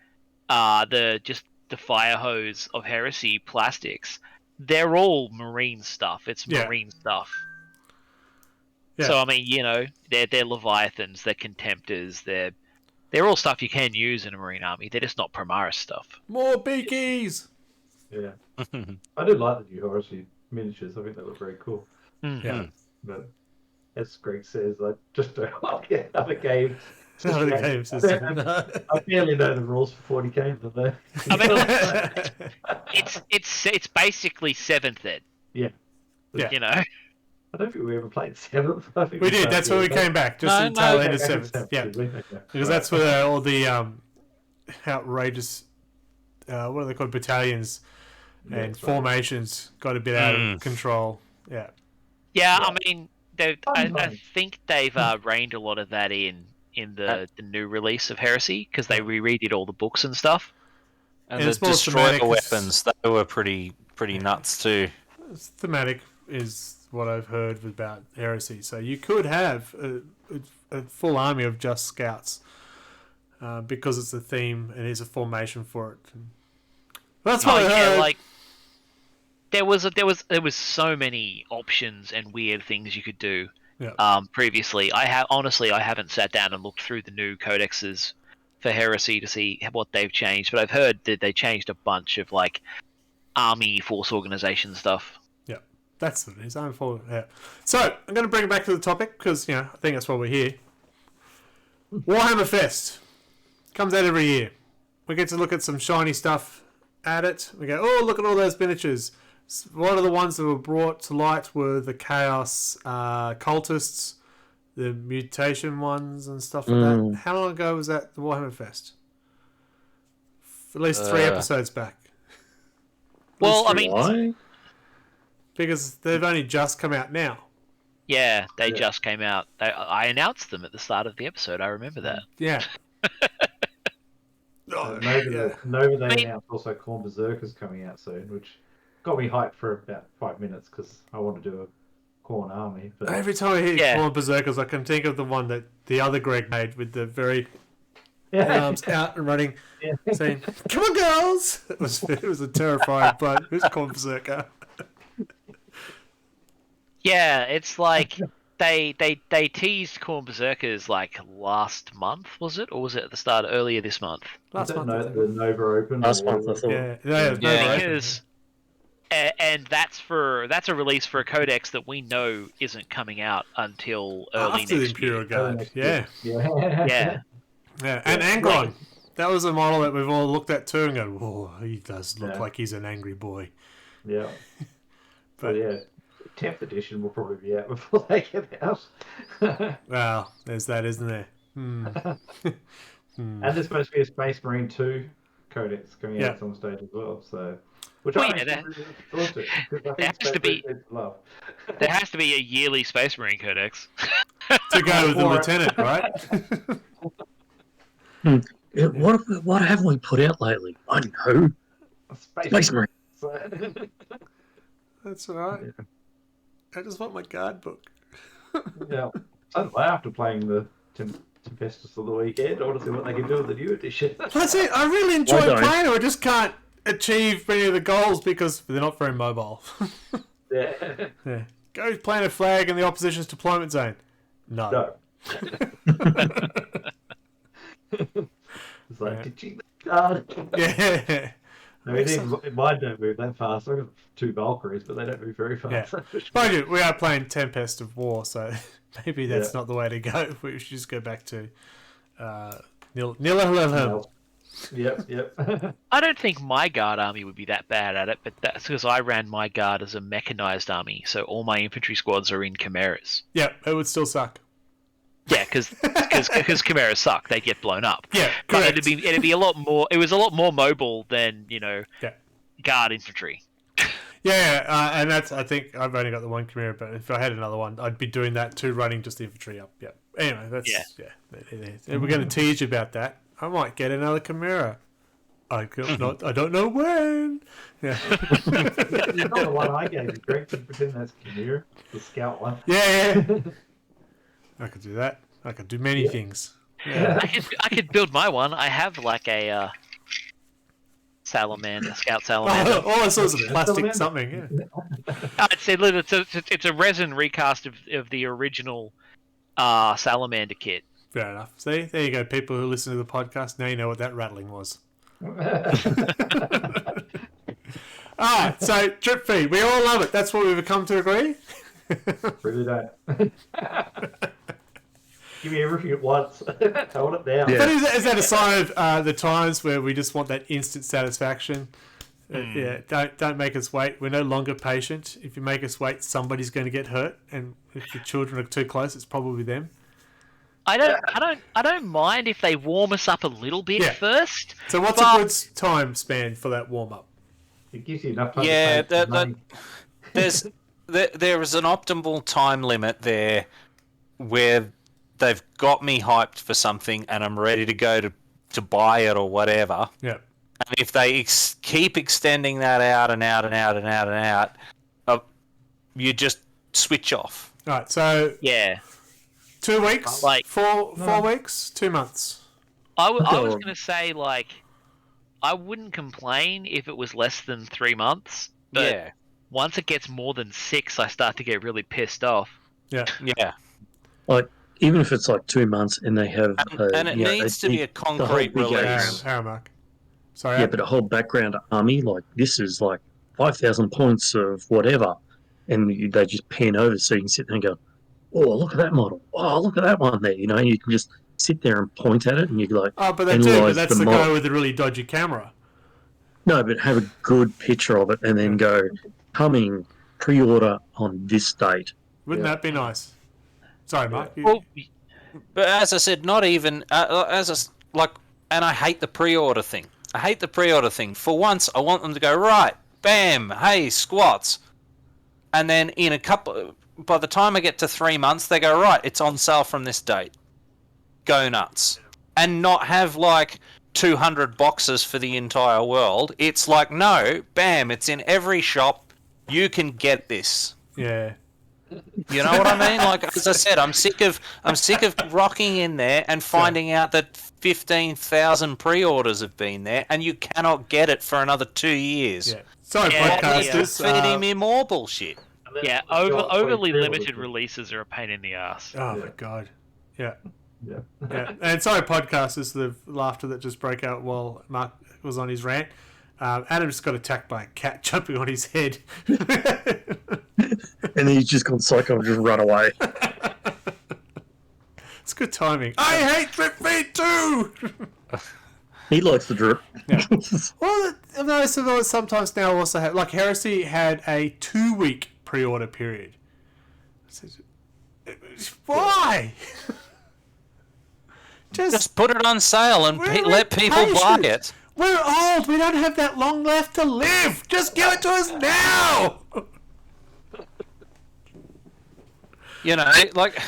the fire hose of heresy plastics. They're all marine stuff. It's Yeah. marine stuff. Yeah. So I mean, you know, they're leviathans, they're contemptors, they're all stuff you can use in a marine army. They're just not Primaris stuff. More beakies! Yeah, I do like the new Horace miniatures. I think they look very cool. Yeah. But as Greg says, I just don't like another game. It's not a game system. I barely know the rules for 40k, but they. I mean, it's basically 7th Ed. Yeah. Yeah. You know. I don't think we ever played 7th. I think We did. That's where we came back. Just No, in the tail no, end of Okay, 7th. Yeah. did we? Okay. Because that's where all the outrageous, what are they called, battalions Yeah, and that's right. formations got a bit out of control. Yeah. Yeah, Yeah. I mean, I think they've reined a lot of that in the new release of Heresy, because they redid all the books and stuff. And And the it's more destroyer thematic, weapons, they were pretty nuts too. It's thematic is what I've heard about Heresy. So you could have a full army of just scouts because it's a theme and there's a formation for it. That's what I heard. Like there was so many options and weird things you could do. Yeah. Previously, I haven't sat down and looked through the new codexes for Heresy to see what they've changed, but I've heard that they changed a bunch of like army force organization stuff. Yeah, that's what it is. I'm for yeah. So I'm going to bring it back to the topic because I think that's why we're here. Warhammer Fest comes out every year. We get to look at some shiny stuff at it. We go, oh, look at all those miniatures. One of the ones that were brought to light were the Chaos cultists, the mutation ones and stuff like that. How long ago was that, the Warhammer Fest? At least 3 episodes back. Well, I mean, Why? Because they've only just come out now. yeah, they just came out. I announced them at the start of the episode. I remember that. Yeah. Nova they announced also Khorne Berserkers coming out soon, which got me hyped for about 5 minutes because I want to do a Khorne army. But Every time I hear Yeah. Khorne Berserkers, I can think of the one that the other Greg made with the very yeah, arms out and running, saying, "Come on, girls!" It was a terrifying, but it was Khorne Berserker. Yeah, it's like they teased Khorne Berserkers like last month, was it, or was it at the start earlier this month? I Last don't month, I know think. the Nova Open. Last month, I thought. Yeah, Yeah. Because and that's a release for a codex that we know isn't coming out until early after the next Imperial year. Guard. Yeah, Yeah. Yeah, and Angron. That was a model that we've all looked at too and go, "Oh, he does look Yeah. like he's an angry boy." Yeah. But But yeah, 10th edition will probably be out before they get out. well, there's that, isn't there? And there's supposed to be a Space Marine 2 codex coming Yeah. out at some stage as well. So, which Well, I'm yeah, actually really looking forward to. Because I there think has to Space be- Marine needs love. there has to be a yearly Space Marine codex. to go with the lieutenant, right? Yeah, what have we put out lately? I know. Space Marine. That's all right. Yeah. I just want my guard book. Yeah. So after playing the Tempestus of the weekend, I want to see what they can do with the new edition. That's it. I really enjoy I don't. playing it. I just can't achieve many of the goals because they're not very mobile. Yeah. Yeah. Go plant a flag in the opposition's deployment zone. No. No. It's like, Yeah. did you card? Yeah. I mean, mine don't move that fast. I've got 2 Valkyries, but they don't move very fast. Yeah. Mind you, we are playing Tempest of War, so maybe that's Yeah. not the way to go. We should just go back to nil. Yep. I don't think my guard army would be that bad at it, but that's because I ran my guard as a mechanized army, so all my infantry squads are in chimeras. Yeah, it would still suck. Yeah, because chimeras suck; they get blown up. Yeah, But correct. it'd be a lot more. It was a lot more mobile than Yeah. guard infantry. Yeah, and that's. I think I've only got the one Chimera, but if I had another one, I'd be doing that too, running just the infantry up. Yeah. Anyway, that's yeah. We're going to tease you about that. I might get another Chimera. I don't know when. Yeah. It's not the one I gave you, Greg. Just pretend that's Chimera, the scout one. Yeah. I could do that. I could do many things. Yeah. I could build my one. I have like a salamander, scout salamander. All sorts of plastic Salamander. something. Yeah. It's a resin recast of the original salamander kit. Fair enough. See, there you go. People who listen to the podcast now you know what that rattling was. All right. So drip feed, we all love it. That's what we've come to agree. Really don't. Give me everything at once. Hold it down. Yeah. But is that a sign of the times where we just want that instant satisfaction? Yeah, don't make us wait. We're no longer patient. If you make us wait, somebody's going to get hurt, and if the children are too close, it's probably them. I don't mind if they warm us up a little bit Yeah. first. So what's But- a good time span for that warm up? It gives you enough time Yeah, to pay money. there is an optimal time limit there where they've got me hyped for something and I'm ready to go to buy it or whatever. Yeah. And if they keep extending that out and out and out and out and out, you just switch off. All right. So Yeah. 2 weeks, Like- four weeks, 2 months. I was going to say, like, I wouldn't complain if it was less than 3 months. But Yeah, once it gets more than 6, I start to get really pissed off. Yeah. yeah. Like, even if it's like 2 months and they have... And it needs to be a concrete the whole big release. Aramark. Sorry. Yeah, but a whole background army, like, this is like 5,000 points of whatever, and they just pan over so you can sit there and go, oh, look at that model. Oh, look at that one there. You know, you can just sit there and point at it and you're like, Oh, but they do. But analyse that's the the guy model. with the really dodgy camera. No, but have a good picture of it and then go, coming, pre-order on this date. Wouldn't that be nice? Sorry, Mark. you- Well, But as I said, not even and I hate the pre-order thing. I hate the pre-order thing. For once, I want them to go right, bam, hey, squats, and then in a couple. By the time I get to 3 months, they go right. It's on sale from this date. Go nuts, and not have like 200 boxes for the entire world. It's like no, bam, it's in every shop. You can get this. Yeah. You know what I mean? Like as I said, I'm sick of rocking in there and finding out that 15,000 pre-orders have been there, and you cannot get it for another 2 years. Yeah. Sorry, Yeah, podcasters. Feeding me more bullshit. yeah, overly limited releases are a pain in the ass. Oh my god. Yeah. Yeah. Yeah. And sorry, podcasters, the laughter that just broke out while Mark was on his rant. Adam just got attacked by a cat jumping on his head. And then he's just gone psycho and just run away. It's good timing. I hate drip feed too. He likes the drip. Yeah. Well, I've noticed that sometimes now also have, like Heresy had a 2-week pre-order period. I said, why? Just put it on sale and We're let people buy impatient. it. We're old. We don't have that long left to live. Just give it to us now. You know, like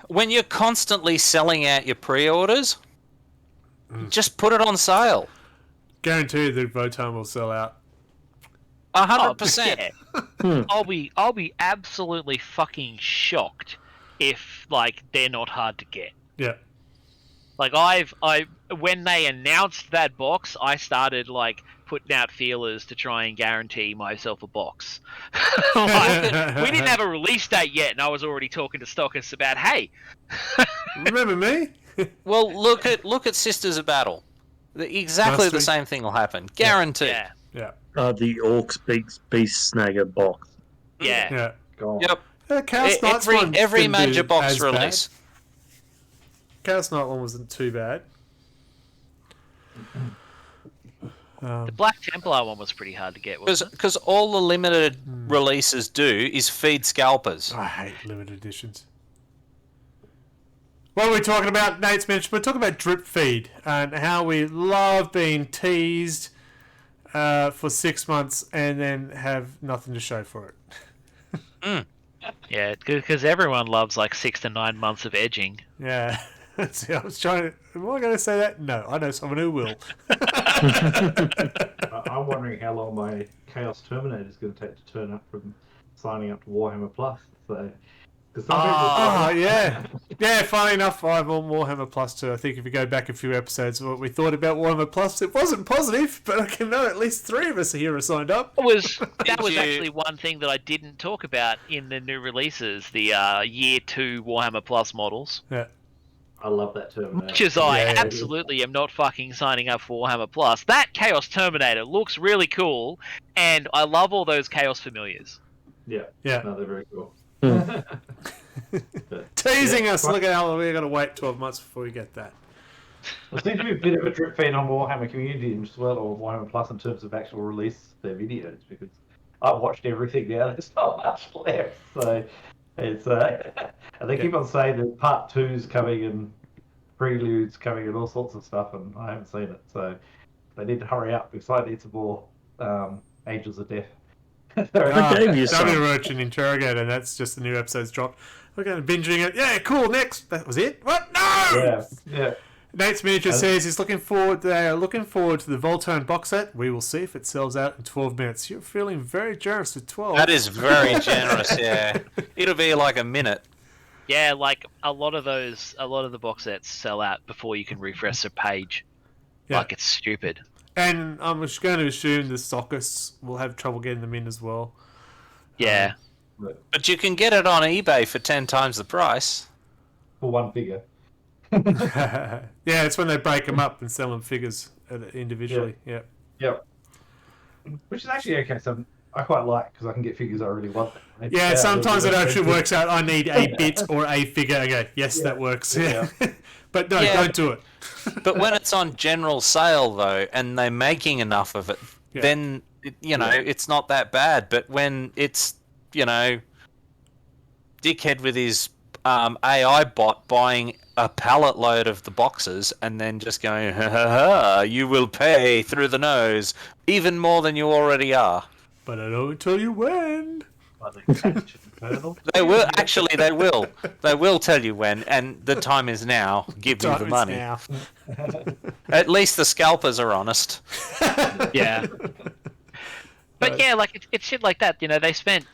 when you're constantly selling out your pre-orders, just put it on sale. Guarantee the Votan will sell out. 100%. Yeah. I'll be absolutely fucking shocked if like they're not hard to get. Yeah. Like when they announced that box, I started like putting out feelers to try and guarantee myself a box. Like, we didn't have a release date yet, and I was already talking to stockists about, hey, Remember me? Well, look at Sisters of Battle. Exactly Last the week. same thing will happen. Guaranteed. yeah, Yeah. The Orcs Beast Snagger box. yeah, Yeah. God. Yep. Chaos Knight's one Every didn't major do box as release. bad. Chaos Knight one wasn't too bad. the Black Templar one was pretty hard to get, wasn't it? Because all the limited releases do is feed scalpers. I hate limited editions. What are we talking about? Nate's mentioned. We're talking about drip feed and how we love being teased for 6 months and then have nothing to show for it. Yeah, because everyone loves like 6 to 9 months of edging. Yeah. See, I was trying to. Am I going to say that? No, I know someone who will. I'm wondering how long my Chaos Terminator is going to take to turn up from signing up to Warhammer Plus. So, because some Oh, yeah. Yeah, funny enough, I'm on Warhammer Plus too. I think if you go back a few episodes, what we thought about Warhammer Plus, it wasn't positive, but I can know at least 3 of us here are signed up. That was you- actually one thing that I didn't talk about in the new releases, the Year 2 Warhammer Plus models. Yeah. I love that Terminator. Much as I Yeah. absolutely am not fucking signing up for Warhammer Plus, that Chaos Terminator looks really cool, and I love all those Chaos Familiars. Yeah, Yeah. no, they're very cool. Teasing Yeah, us. right. Look at how we're going to wait 12 months before we get that. There seems to be a bit of a drip feed on Warhammer Community as well, or Warhammer Plus in terms of actual release their videos, because I've watched everything now. There's not much left, so it's and they keep on saying that part 2's coming and preludes coming and all sorts of stuff, and I haven't seen it, so they need to hurry up because I need some more Angels of Death. gave you W some. Roach and Interrogator, and that's just the new episode's dropped. We're going to binging it. Yeah, cool. Next. That was it. What? No! Yeah. Nate's Miniature says he's looking forward. They are looking forward to the Voltone box set. We will see if it sells out in 12 minutes. You're feeling very generous with 12. That is very generous, yeah. It'll be like a minute. Yeah, like a lot of the box sets sell out before you can refresh a page. Yeah. Like it's stupid. And I'm just going to assume the stockists will have trouble getting them in as well. Yeah. But you can get it on eBay for 10 times the price. For one figure. Yeah, it's when they break them up and sell them figures individually. Yeah. Yep. Which is actually okay. So I quite like because I can get figures I really want. Yeah, sometimes it actually works out. I need a bit or a figure. Okay, yes, that works. Yeah. But no, Yeah. don't do it. But when it's on general sale, though, and they're making enough of it, Yeah. then, it's not that bad. But when it's, dickhead with his AI bot buying a pallet load of the boxes and then just going, ha ha ha, you will pay through the nose, even more than you already are. But I don't tell you when. They will, actually, they will. They will tell you when, and the time is now. Give me Time the is money. now. At least the scalpers are honest. Yeah. But yeah, like it's shit like that. They spent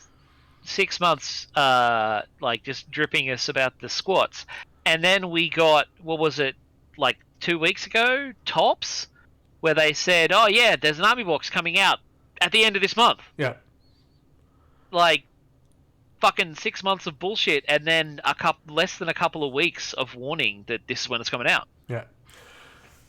6 months like just dripping us about the squats, and then we got, what was it, like 2 weeks ago, tops, where they said, oh yeah, there's an army box coming out at the end of this month. Yeah. Like fucking 6 months of bullshit, and then less than a couple of weeks of warning that this is when it's coming out. Yeah.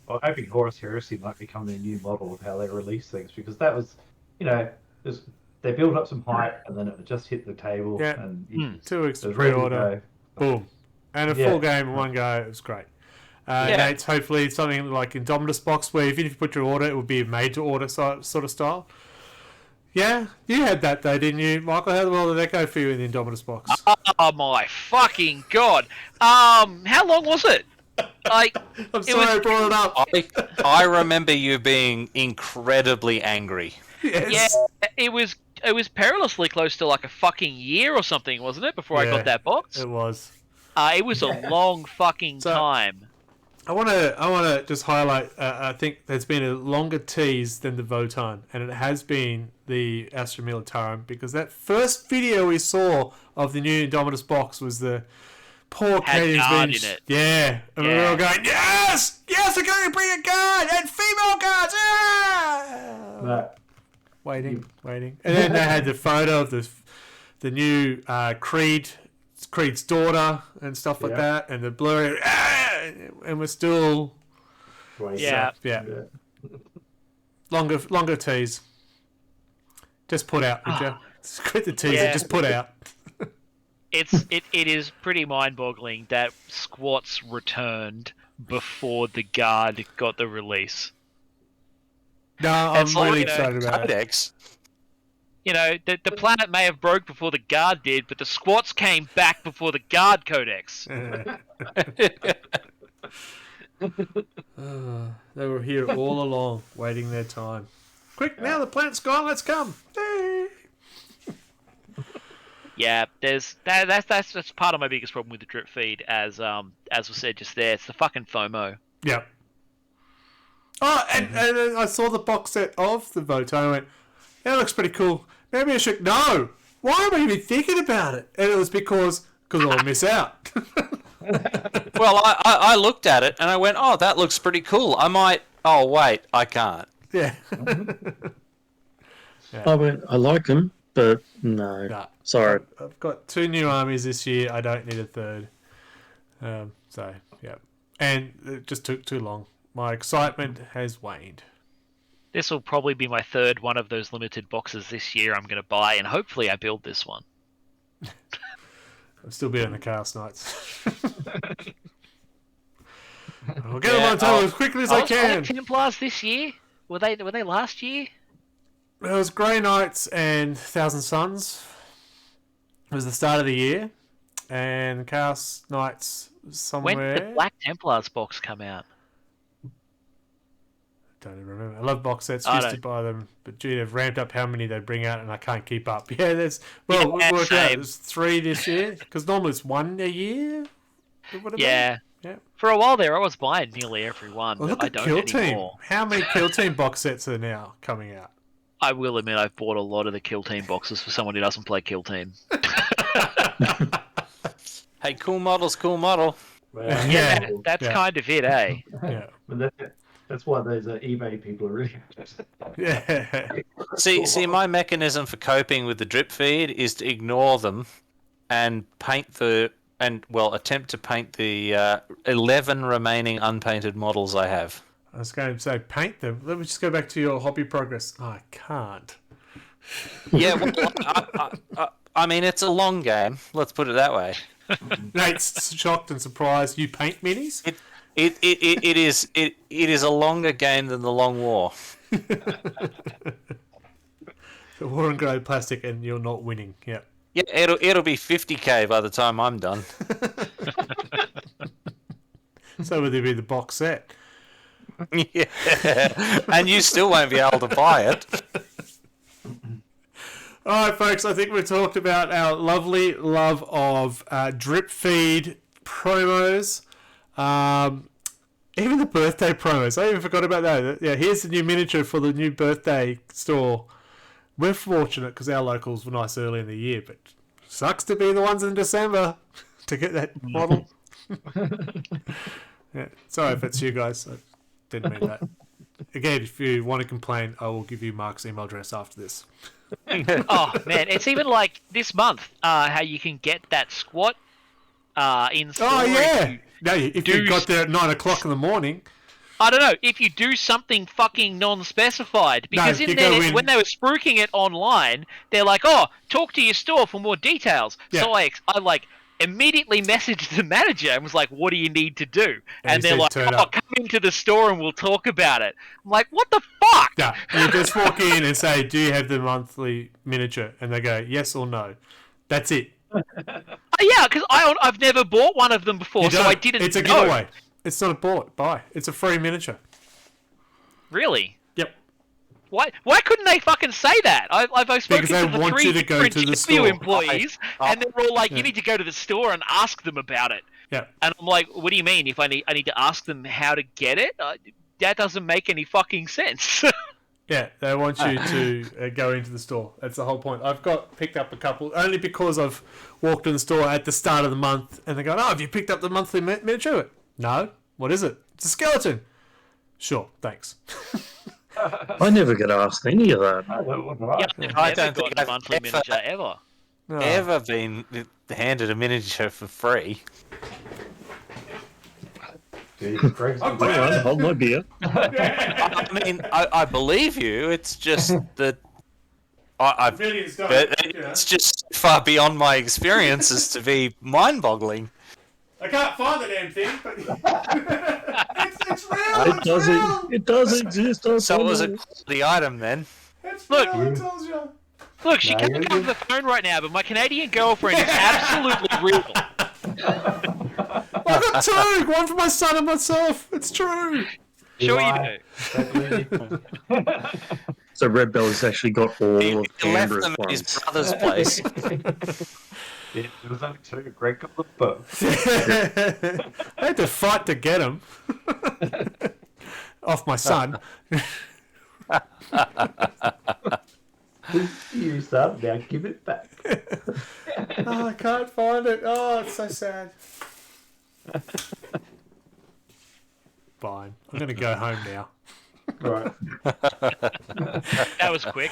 I'm hoping Horus Heresy might become their new model of how they release things, because that was, they built up some hype and then it just hit the table. Yeah. And 2 weeks it to was ready to pre-order. go. Boom. And a Yeah. full game in one go. It was great. Yeah. Nate's hopefully something like Indomitus box where even if you put your order, it would be a made-to-order sort of style. Yeah, you had that though, didn't you, Michael? How well did that go for you in the Indomitus box? Oh my fucking god! How long was it? Like, I'm sorry I brought it up. I remember you being incredibly angry. Yes. yeah, it was perilously close to like a fucking year or something, wasn't it? Before I Yeah. got that box. It was. It was a long fucking time. I want to just highlight. I think there's been a longer tease than the Votan, and it has been the Astra Militarum, because that first video we saw of the new Indominus box was the poor kid who's been. In it. Yeah, and we were all going, yes, they're going to bring a guard and female guards. Yeah! No. Waiting, and then they had the photo of the new Creed's daughter and stuff like that, and the blurry, and we're still Yeah. longer tease. Just put out, would you? Quit the teaser, just put out. It is pretty mind-boggling that Squats returned before the guard got the release. No, I'm It's like, really you know, excited about it. Codex. You know, the planet may have broke before the guard did, but the Squats came back before the guard codex. They were here all along, waiting their time. Quick, now the planet's gone, let's come. Hey. Yeah, that's part of my biggest problem with the drip feed, as was said just there. It's the fucking FOMO. Yeah. Oh, and then I saw the box set of the Voto and I went, that looks pretty cool. Maybe I should... No! Why am I even thinking about it? And it was because I'll miss out. Well, I looked at it and I went, oh, that looks pretty cool. I might... Oh, wait, I can't. Yeah. I went, I like them, but no. Nah. Sorry. I've got 2 new armies this year. I don't need a third. So, yeah. And it just took too long. My excitement has waned. This will probably be my third one of those limited boxes this year I'm going to buy, and hopefully I build this one. I'll still be on the cast nights. I'll get them on time as quickly as I can. Templars this year? Were they last year? It was Grey Knights and Thousand Suns. It was the start of the year. And Chaos Knights somewhere. When did the Black Templars box come out? Don't even remember. I love box sets. Used to buy them, but gee, they've ramped up how many they bring out, and I can't keep up. Yeah, there's we worked out. There's 3 this year because normally it's 1 a year. Yeah. Yeah. For a while there, I was buying nearly every one, Well, but look I at don't Kill anymore. Team. How many Kill Team box sets are now coming out? I will admit I've bought a lot of the Kill Team boxes for someone who doesn't play Kill Team. Hey, cool model's cool model. Well, Yeah. That's kind of it, eh? Yeah. But that's why those eBay people are really. Yeah. See, my mechanism for coping with the drip feed is to ignore them and attempt to paint the 11 remaining unpainted models I have. I was going to say paint them. Let me just go back to your hobby progress. Oh, I can't. Yeah, well, I mean, it's a long game. Let's put it that way. Nate's shocked and surprised. You paint minis? It is a longer game than the Long War. The war on grey plastic, and you're not winning. Yeah. Yeah, it'll be 50k by the time I'm done. So would there be the box set? Yeah, and you still won't be able to buy it. All right, folks, I think we've talked about our lovely love of drip feed promos. Even the birthday promos. I even forgot about that. Yeah, here's the new miniature for the new birthday store. We're fortunate because our locals were nice early in the year, but sucks to be the ones in December to get that model. Yeah, sorry if that's you guys. I didn't mean that. Again, if you want to complain, I will give you Mark's email address after this. Oh man, it's even like this month. How you can get that squat in store. Oh yeah. No, if you got there at 9 o'clock in the morning. I don't know, if you do something fucking non-specified, because No, in you there, go in- when they were spruiking it online, they're like, "Oh, talk to your store for more details." Yeah. So I like immediately messaged the manager and was like, "What do you need to do?" And And he they're said, like, "Turn "Oh, up." come into the store and we'll talk about it." I'm like, "What the fuck?" Yeah, you just walk in and say, "Do you have the monthly miniature?" And they go, "Yes or no." That's it. Yeah, because I've never bought one of them before, You so don't. I didn't It's a know. giveaway. It's not a buy. It's a free miniature. Really? Yep. Why couldn't they fucking say that? I've spoken Because they to the want 3 you to go different to the GW store. employees, and they're all like, "You need to go to the store and ask them about it." Yeah. And I'm like, "What do you mean? If I need to ask them how to get it? That doesn't make any fucking sense." Yeah, they want you to go into the store. That's the whole point. I've picked up a couple only because I've walked in the store at the start of the month, and they go, "Oh, have you picked up the monthly miniature?" No. What is it? It's a skeleton. Sure, thanks. I never get asked any of that. Yeah, I I've never don't think gotten a I've monthly ever- miniature ever. Oh. Ever been handed a miniature for free? Jeez, Greg's I'm Hang on, hold my beer. I mean, I believe you. It's just that I've. Millions don't, It's just far beyond my experience as to be mind-boggling. I can't find the damn thing, but it's real. It does exist. So it was a quality item then. It's Look. real. I told you. Look, she No, can't you're come to the phone right now, but my Canadian girlfriend is absolutely real. I got two. One for my son and myself. It's true. Sure lie. you do. So Red Belly's actually got all He of left Canberra's them at his ones. brother's place. Yeah, there was only 2. Greg got the both. I had to fight to get him off my son. You son, now give it back. Oh, I can't find it. Oh, it's so sad. Fine. I'm going to go home now. Right. That was quick.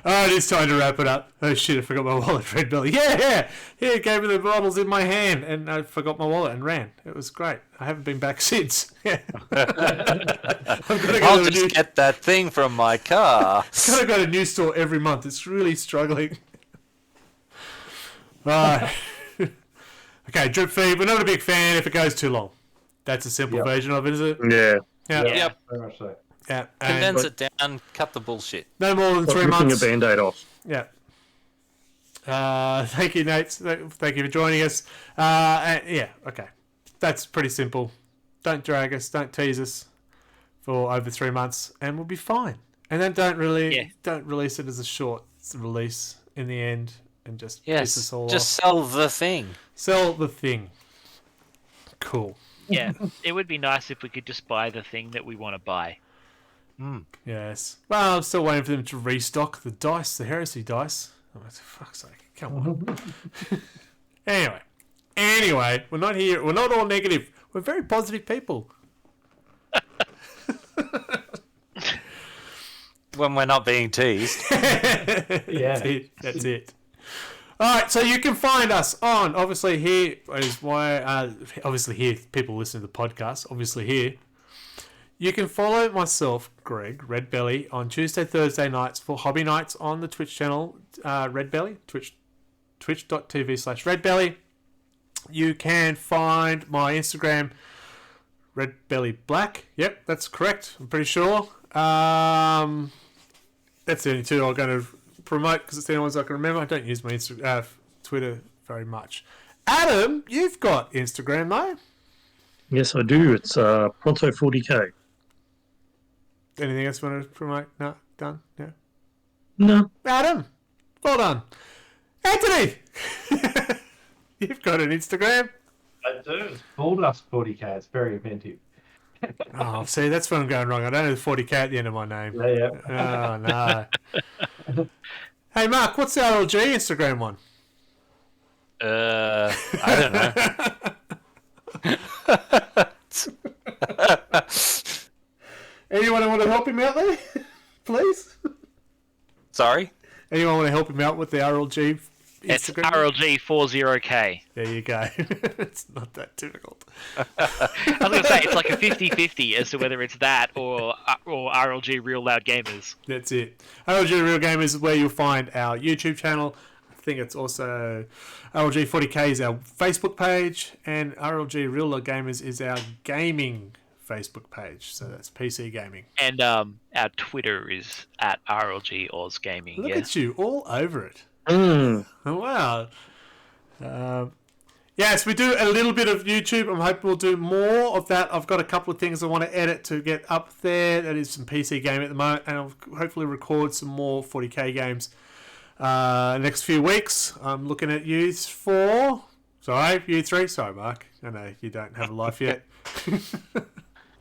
Alright, it's time to wrap it up. Oh shit, I forgot my wallet, Red Belly. Yeah! Here, gave me the bottles in my hand, and I forgot my wallet and ran. It was great. I haven't been back since. Yeah. I've got to go I'll to a just new... get that thing from my car. Got to go to a new store every month. It's really struggling. Right. Okay, drip feed. We're not a big fan if it goes too long. That's a simple Yep. version of it, is it? Yeah. Yeah. Yeah. Yep. Very much so. Yeah. And Condense it down, cut the bullshit. no more than Like 3 ripping months. a band-aid off. Yeah. Thank you, Nate. Thank you for joining us. And yeah, okay. That's pretty simple. Don't drag us. Don't tease us for over 3 months, and we'll be fine. And then don't release it as a short release in the end, and just piss us Yes, all just off. sell the thing. Sell the thing. Cool. Yeah, it would be nice if we could just buy the thing that we want to buy. Yes. Well, I'm still waiting for them to restock the dice, the heresy dice. Oh, for fuck's sake. Come on. Anyway, we're not here. We're not all negative. We're very positive people. When we're not being teased. Yeah. That's it. All right, so you can find us on, obviously here is why, obviously here, people listen to the podcast, obviously here. You can follow myself, Greg, Red Belly, on Tuesday, Thursday nights for hobby nights on the Twitch channel, Red Belly, twitch.tv/Red Belly. You can find my Instagram, Red Belly Black. Yep, that's correct. I'm pretty sure. That's the only two I'm going to promote because it's the only ones I can remember. I don't use my Twitter very much. Adam, you've got Instagram though. Yes, I do. It's Pronto 40k. Anything else you want to promote? No, done. Yeah. No. Adam, well done. Anthony, you've got an Instagram. I do. It's Bulldust 40k. It's very inventive. Oh, see, that's where I'm going wrong. I don't have the 40k at the end of my name. Yeah. Oh no. Hey Mark, what's the RLG Instagram one? I don't know. Anyone want to help him out there? Please? Sorry? Anyone want to help him out with the RLG It's Instagram? RLG40K. There you go. It's not that difficult. I was going to say, it's like a 50-50 as to whether it's that or RLG Real Loud Gamers. That's it. RLG Real Gamers is where you'll find our YouTube channel. I think it's also RLG 40k is our Facebook page, and RLG Real Loud Gamers is our gaming Facebook page. So that's PC gaming. And our Twitter is at RLG Oz Gaming. Look Yeah. at you, all over it. Mm. Oh, wow. Yes, we do a little bit of YouTube. I'm hoping we'll do more of that. I've got a couple of things I want to edit to get up there. That is some PC game at the moment, and I'll hopefully record some more 40k games next few weeks. I'm looking at you 4. Sorry, you 3. Sorry, Mark. I know you don't have a life yet.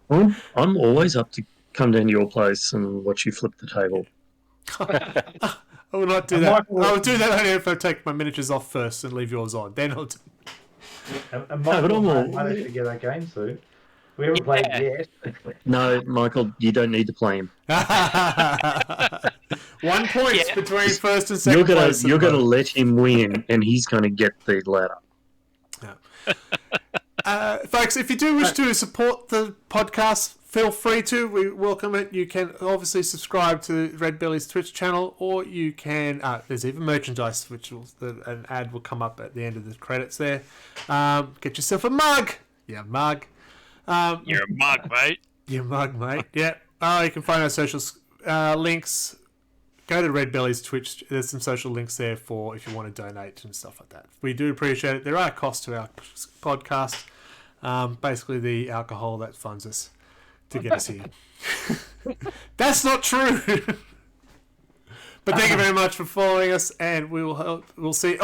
I'm always up to come down to your place and watch you flip the table. I will not do that. I will do that only if I take my miniatures off first and leave yours on. Then I'll do. And Michael managed to get that game soon. We haven't played yet. No, Michael, you don't need to play him. 1 point between first and second place. You're gonna let him win, and he's gonna get the ladder. Folks, if you do wish to support the podcast, feel free to. We welcome it. You can obviously subscribe to Red Belly's Twitch channel, or you can. There's even merchandise, which an ad will come up at the end of the credits there. Get yourself a mug. Yeah, mug. You're a mug, mate. Your mug, mate. Yeah. You can find our social links. Go to Red Belly's Twitch. There's some social links there for if you want to donate and stuff like that. We do appreciate it. There are costs to our podcast. Basically, the alcohol that funds us to get us here. That's not true. But thank you very much for following us, and we'll see.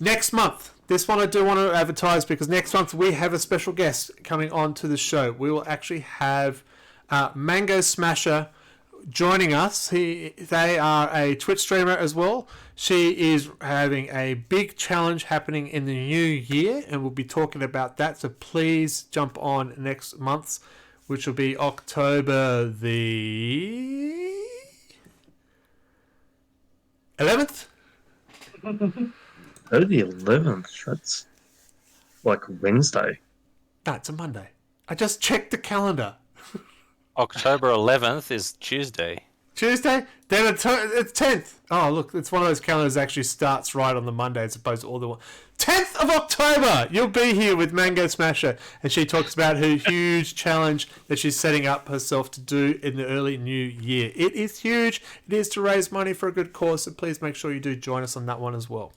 Next month. This one I do want to advertise because next month we have a special guest coming on to the show. We will actually have Mango Smasher joining us. They are a Twitch streamer as well. She is having a big challenge happening in the new year, and we'll be talking about that. So please jump on next month, which will be October the 11th. Oh, the 11th. That's like Wednesday. No, it's a Monday. I just checked the calendar. October 11th is Tuesday. Tuesday? Then it's 10th. Oh, look, it's one of those calendars that actually starts right on the Monday as opposed to all the 10th of October. You'll be here with Mango Smasher, and she talks about her huge challenge that she's setting up herself to do in the early new year. It is huge. It is to raise money for a good cause, so please make sure you do join us on that one as well.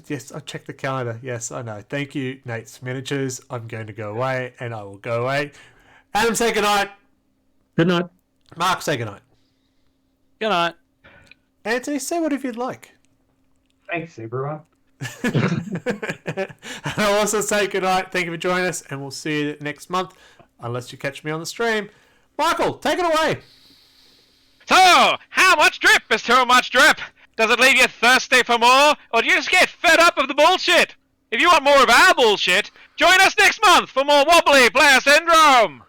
Yes, I checked the calendar. Yes, I know. Thank you, Nate's Miniatures. I'm going to go away, and I will go away. Adam, say goodnight. Good night. Mark, say goodnight. Good night. Anthony, say whatever you'd like. Thanks, everyone. And I'll also say goodnight. Thank you for joining us, and we'll see you next month, unless you catch me on the stream. Michael, take it away. So, how much drip is too much drip? Does it leave you thirsty for more, or do you just get fed up of the bullshit? If you want more of our bullshit, join us next month for more Wobbly Player Syndrome!